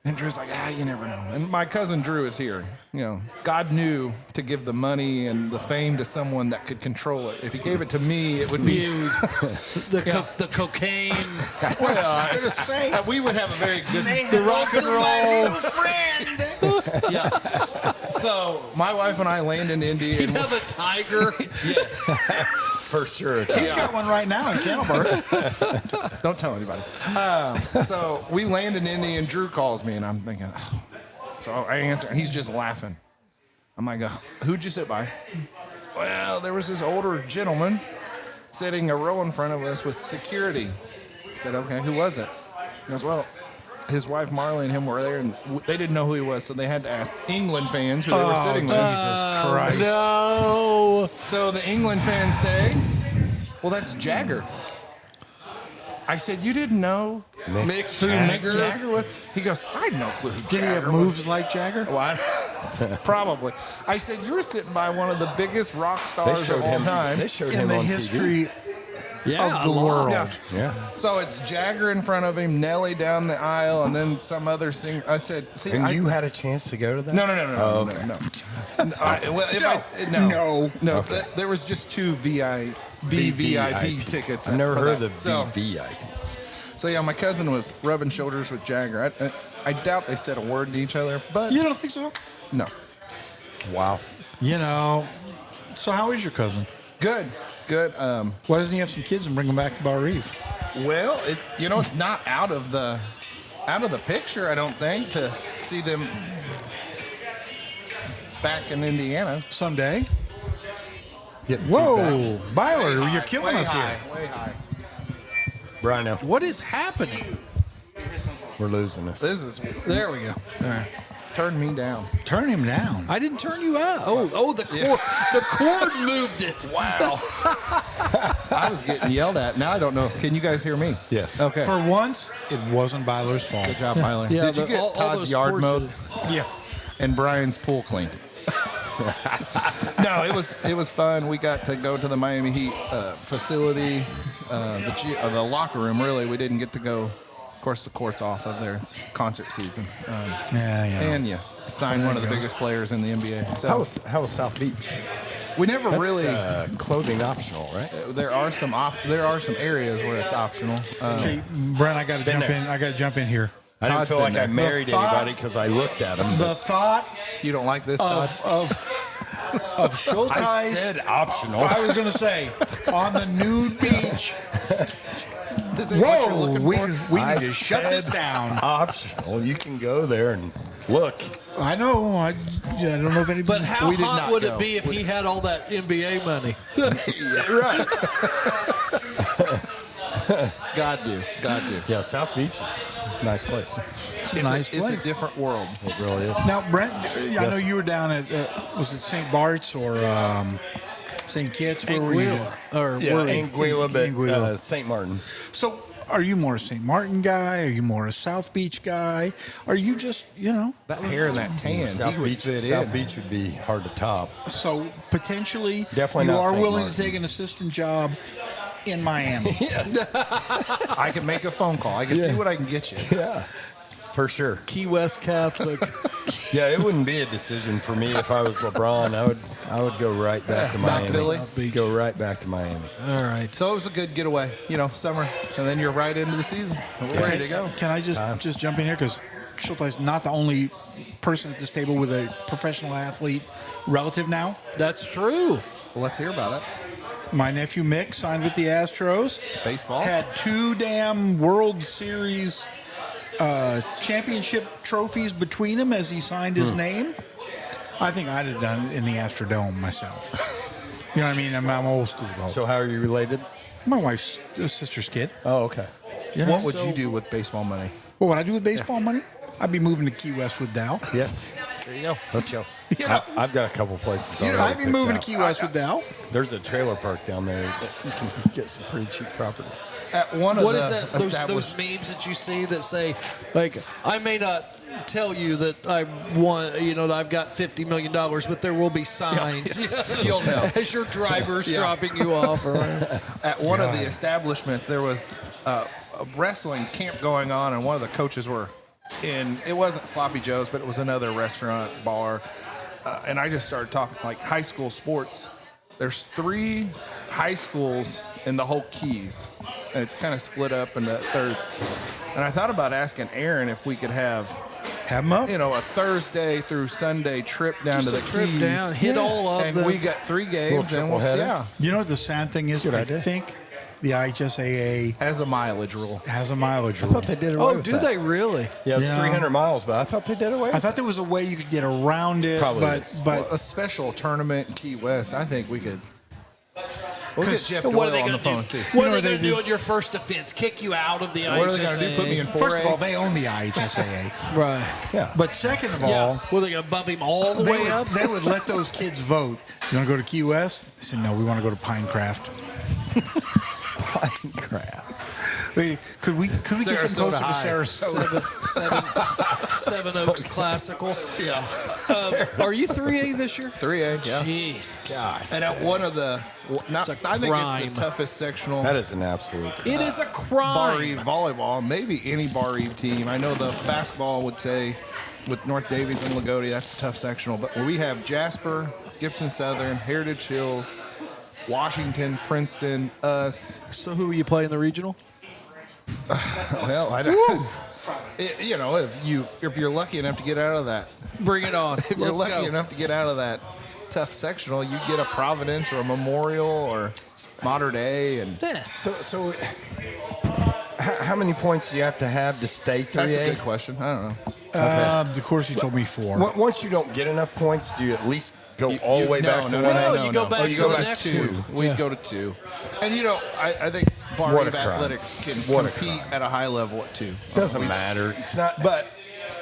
And Drew's like, you never know. And my cousin Drew is here. God knew to give the money and the fame to someone that could control it. If he gave it to me, it would be The cocaine. well, we would have a very good The rock and roll. yeah. So my wife and I land in India. He'd And have a tiger. yes. For sure. He's got one right now in Campbell. Don't tell anybody. So we land in Indy, and Drew calls me, and I'm thinking, so I answer, and he's just laughing. I'm like, who'd you sit by? Well, there was this older gentleman sitting a row in front of us with security. I said, okay, who was it? He goes, well, his wife Marley and him were there, and they didn't know who he was, so they had to ask England fans who they were sitting with. Jesus Christ. No. So the England fans say, well, that's Jagger. I said, you didn't know Mick who Mick Jagger? Jagger was? He goes, I had no clue who Did he Jagger have was. moves like Jagger? Well, probably. I said, you were sitting by one of the biggest rock They stars showed of all him. time. They showed In him the on history Yeah, of the a lot. world. Yeah. TV. Yeah. So it's Jagger in front of him, Nelly down the aisle, and then some other singer. I said, see, And you had a chance to go to that? No. Oh, okay. No. Okay. There was just two VVIP tickets. I've never for heard that. of the So- VVIPs. So yeah, my cousin was rubbing shoulders with Jagger. I doubt they said a word to each other, but You don't think so? no. Wow. So how is your cousin? Good. Why doesn't he have some kids and bring them back to Bar Reef? Well, it's not out of the picture, I don't think, to see them back in Indiana. Someday. Getting Whoa, feedback. Byler, you're killing us here. Way high. Brian, now What is happening? we're losing this. This is There we go. All right. turned me down. Turn him down. I didn't turn you out. The cord moved it. Wow. I was getting yelled at. Now I don't know. Can you guys hear me? Yes. Okay. For once, it wasn't Byler's fault. Good job, Byler. Yeah, Did you get all Todd's those yard cords mowed Yeah. and Brian's pool cleaned? No, it was fun. We got to go to the Miami Heat facility, the locker room. Really, we didn't get to go. Of course, the court's off of there. It's concert season. And you sign one of the biggest players in the NBA. So How was South Beach? we never That's, really. clothing optional, right? There are some areas where it's optional. Okay, Brent, I got to jump in. I got to jump in here. I didn't Todd's feel been like there. I married The thought- anybody because I looked at them. The thought You don't like this, Todd? of show I ties. said optional. I was going to say on the nude beach. This ain't what you're Whoa, looking we for? need to shut this down. Optional. You can go there and look. I know. I don't know if anybody. But how We did hot not would go. it be if he had all that NBA money? God do. Yeah, South Beach is a nice place. It's a nice It's a place. different world. It really is. Now, Brent, I know you were down at was it St. Bart's or St. Kitts? Where were you? Anguilla. Or Yeah, were- Anguilla, but Anguilla. St. Martin. So, are you more a St. Martin guy? Are you more a South Beach guy? Are you just That hair and that tan, South he would Beach. fit South in. Beach would be hard to top. so potentially Definitely you not are St. willing Martin. to take an assistant job in Miami? I can make a phone call. I can see what I can get you. Yeah, for sure. Key West Catholic. Yeah, it wouldn't be a decision for me if I was LeBron. I would go right back to Miami. Philly? Go right back to Miami. All right. So it was a good getaway, summer, and then you're right into the season. We're ready to go. Can I just jump in here because Schulteis not the only person at this table with a professional athlete relative now. That's true. Well, let's hear about it. My nephew Mick signed with the Astros. Baseball. Had 2 damn World Series championship trophies between him as he signed his name. I think I'd have done it in the Astrodome myself. You know what I mean? I'm old school though. So how are you related? My wife's sister's kid. Oh, okay. What would you do with baseball money? What would I do with baseball money? I'd be moving to Key West with Dal. Yes. There you go. Let's go. You know, I've got a couple places already. I'd be picked moving out. to Key West with Dal. There's a trailer park down there that you can get some pretty cheap property. At one of What the is that? Those memes that you see that say, like, I may not tell you that I want, that I've got $50 million, but there will be signs. You'll know. As your driver's dropping you off. Or At one of the establishments, there was a wrestling camp going on, and one of the coaches were in. It wasn't Sloppy Joe's, but it was another restaurant bar. And I just started talking like high school sports. There's 3 high schools in the whole Keys, and it's kind of split up into thirds. And I thought about asking Aaron if we could have Have them up. a Thursday through Sunday trip down Just to a the trip Keys. down, hit all of and them. we got 3 games, Little and we'll, triple header. yeah, You know what the sad thing is? Good I idea. think the IHSAA as a mileage rule. has a mileage I rule. thought they did away oh, with do that. they really? Yeah, it's Yeah. 300 miles, but I thought they did away with I thought there was a way you could get around it, Probably but is. but A special tournament in Key West. I think we could. We'll get Jeff What are Doyle they on going the to phone. do? and See. What You are know they going what they to do do? on your first offense? Kick you out of the What are they going to do? IHSA? Put me in 4A? first of all, they own the IHSAA. Right. Yeah. But second of Yeah. all, Were they going to bump him all the they way would, up? they would let those kids vote. You want to go to Key West? They said, no, we want to go to Pinecraft. crap. Wait, could we get some Sarasota closer to High. Sarasota? Seven Oaks Classical. Yeah. Are you 3A this year? 3A, yeah. Jeez. Gosh. And at one of the, It's a I think it's crime. the toughest sectional. That is an absolute crap. It is a Bar crime. Eve volleyball, maybe any Bar Eve team. I know the basketball would say with North Davies and Lagodi, that's a tough sectional. But we have Jasper, Gibson Southern, Heritage Hills, Washington, Princeton, us. So who are you playing the regional? Well, I don't. If you're lucky enough to get out of that, Bring it on. if you're Let's lucky go. enough to get out of that tough sectional, you get a Providence or a Memorial or Mater Dei, and Yeah. So how many points do you have to have to stay 3A? that's a good question. I don't know. DeCoursey told me 4. Once you don't get enough points, do you at least go all the way back to 1A? No, you go back you to go the back next 2. one. We'd Yeah. go to 2. And I think Bar What a Eve crime. athletics can What a compete crime. at a high level at 2. Doesn't matter. It's not. But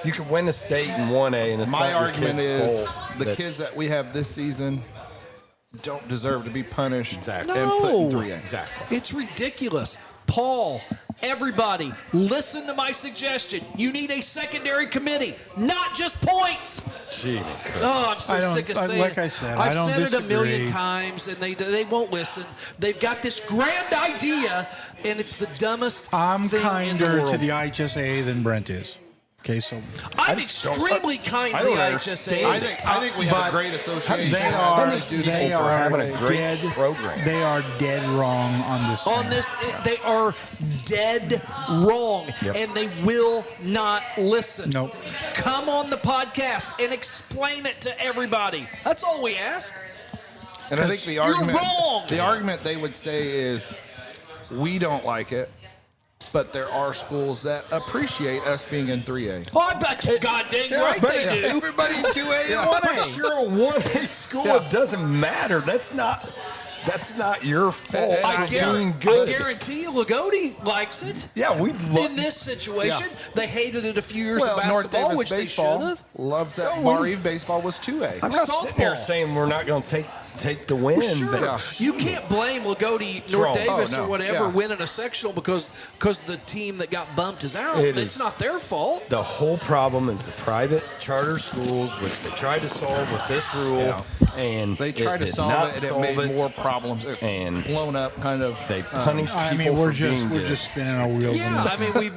You could win a state in 1A, and it's My not your argument kid's is fault the that- kids that we have this season don't deserve to be punished Exactly. and put in No. 3A. Exactly. It's ridiculous. Paul, everybody, listen to my suggestion. You need a secondary committee, not just points. Gee, Oh, I'm so I don't- sick of I- saying like it. I said, I've I don't said it a million disagree. times, and they won't listen. They've got this grand idea, and it's the dumbest I'm thing in the kinder world. to the IHSA than Brent is. Okay, so I'm just don't- extremely kind I to the don't IHSA. understand I think we have But a great association. they How are many do they people for are having a great dead program. They are dead wrong on this. On thing. this, they are dead wrong, Yep. and they will not listen. Nope. Come on the podcast and explain it to everybody. That's all we ask. And I think the You're argument, wrong. the argument they would say is, we don't like it, but there are schools that appreciate us being in 3A. Oh, I bet you god dang right they do. Everybody in 2A and 1A. But you're a 1A school. Yeah. It doesn't matter. That's not your fault I for doing good. guarantee you Lagodi likes it. Yeah, we In this situation, they hated it a few years Well, of North basketball, Davis which they should baseball have. loves that. No, Bar we- Eve baseball was 2A. I'm not sitting there Softball. saying we're not going to take the win, Sure. but Yeah. You can't blame Lagodi, wrong. North Davis, Oh, no. or whatever Yeah. winning a sectional because the team that got bumped is out. It It's is. not their fault. the whole problem is the private charter schools, which they tried to solve with this rule, Yeah. and They tried to did solve not it, and it solve made more problems. It's And blown up, kind of. They punished I people mean, for we're being just good. spinning our wheels. Yeah, on I this. mean,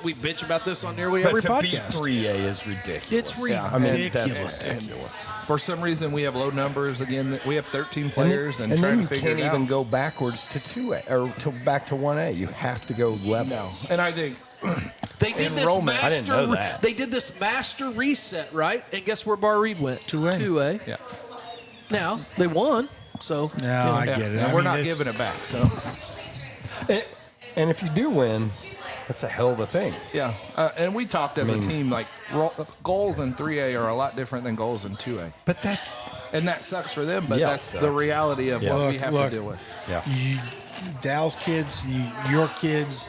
we bitch about this on nearly But every to beat podcast. 3A is ridiculous. It's Yeah. I mean, ridiculous. that's ridiculous. For some reason, we have low numbers. Again, we have 13 players, and, then trying you to figure can't it out. even go backwards to 2A or back to 1A. You have to go No, levels. and I think They did this Enrollment. I didn't know master. that. They did this master reset, right? And guess where Bar Reed went? 2A. 2A. yeah, Now they won. So No, I yeah. get it. And I we're mean, not it's- giving it back. So And if you do win, that's a hell of a thing. yeah, and we talked as a team like goals in 3A are a lot different than goals in 2A, But that's and that sucks for them. But Yeah, it that's the sucks. reality of Yeah. what we Look, have look. to deal with. yeah. Dal's kids, your kids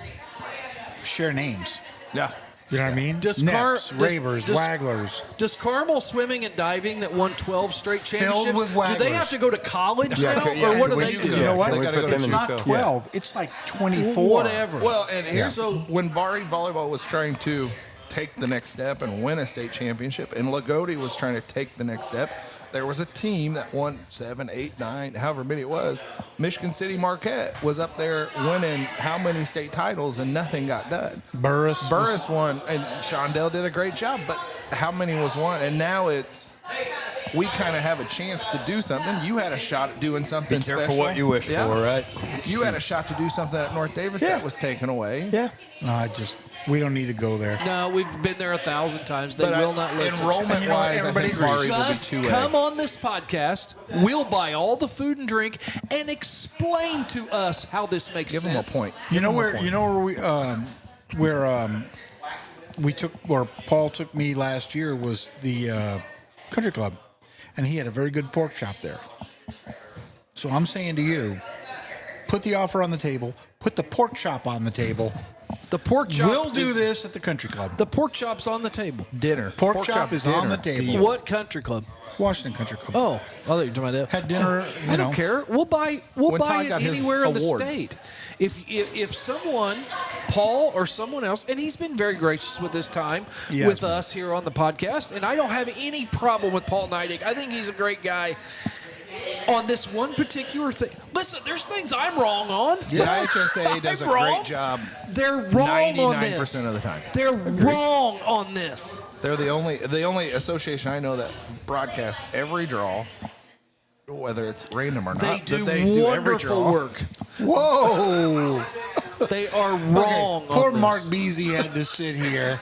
share names. Yeah. You know what I mean? Does Neps, Ravers, Wagglers. Does Carmel Swimming and Diving that won 12 straight championships? with do they Wagglers. have to go to college Yeah, now, yeah, or what do we- they you do? You know what? Can we They gotta put go to them It's in? not JUCO. 12. It's like 24. Whatever. Well, and here's So- when Bari Volleyball was trying to take the next step and win a state championship, and Lagodi was trying to take the next step, there was a team that won 7, 8, 9, however many it was. Michigan City Marquette was up there winning how many state titles, and nothing got done. Burris. Burris won, and Shondell did a great job, but how many was won? And now it's we kind of have a chance to do something. You had a shot at doing something Be careful special. what you wish Yeah. for, right? You had a shot to do something at North Davis Yeah. that was taken away. Yeah. No, we don't need to go there. No, we've been there 1,000 times. They But will not listen. Enrollment You know what? wise, Everybody I think agrees. Bari will be Just 2A. come on this podcast. We'll buy all the food and drink and explain to us how this makes Give them sense. a point. You know where we took, where Paul took me last year was the country club, and he had a very good pork chop there. So I'm saying to you, put the offer on the table, put the pork chop on the table. The pork chop. We'll do is- this at the country club. The pork chop's on the table. Dinner. Pork chop is on the table. What country club? Washington Country Club. Oh, I thought you were talking about that. Had dinner. I don't care. We'll buy When Todd it got his anywhere in the award. state. If someone, Paul or someone else, and he's been very gracious with his time Yes, with man. us here on the podcast, and I don't have any problem with Paul Neidig. I think he's a great guy. On this one particular thing, listen, there's things I'm wrong on. The IHSA does a I'm wrong. great job. They're wrong on 99% this. of the time. They're wrong on this. They're the only association I know that broadcasts every draw, whether it's random or not. They that do every wonderful draw. work. Whoa! They are wrong. Poor on this. Mark Beasy had to sit here.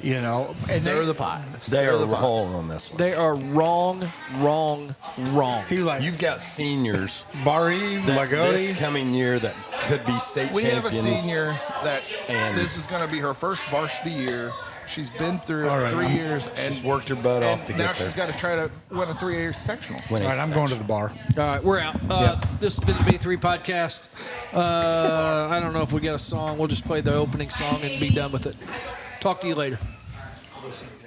You know, and Stir the pot. They are wrong on this one. They are wrong. he was like You've got seniors Bari, that this Lagodi. coming year that could be state We have a champions. senior that And- this is going to be her first varsity year. She's been through All right, 3 I'm- years and She's worked her butt and off to now get there. she's got to try to win a 3A sectional. When All right, it's I'm going to the bar. All right, we're out. This has been the B3 podcast. I don't know if we got a song. We'll just play the opening song and be done with it. Talk to you later. Listen.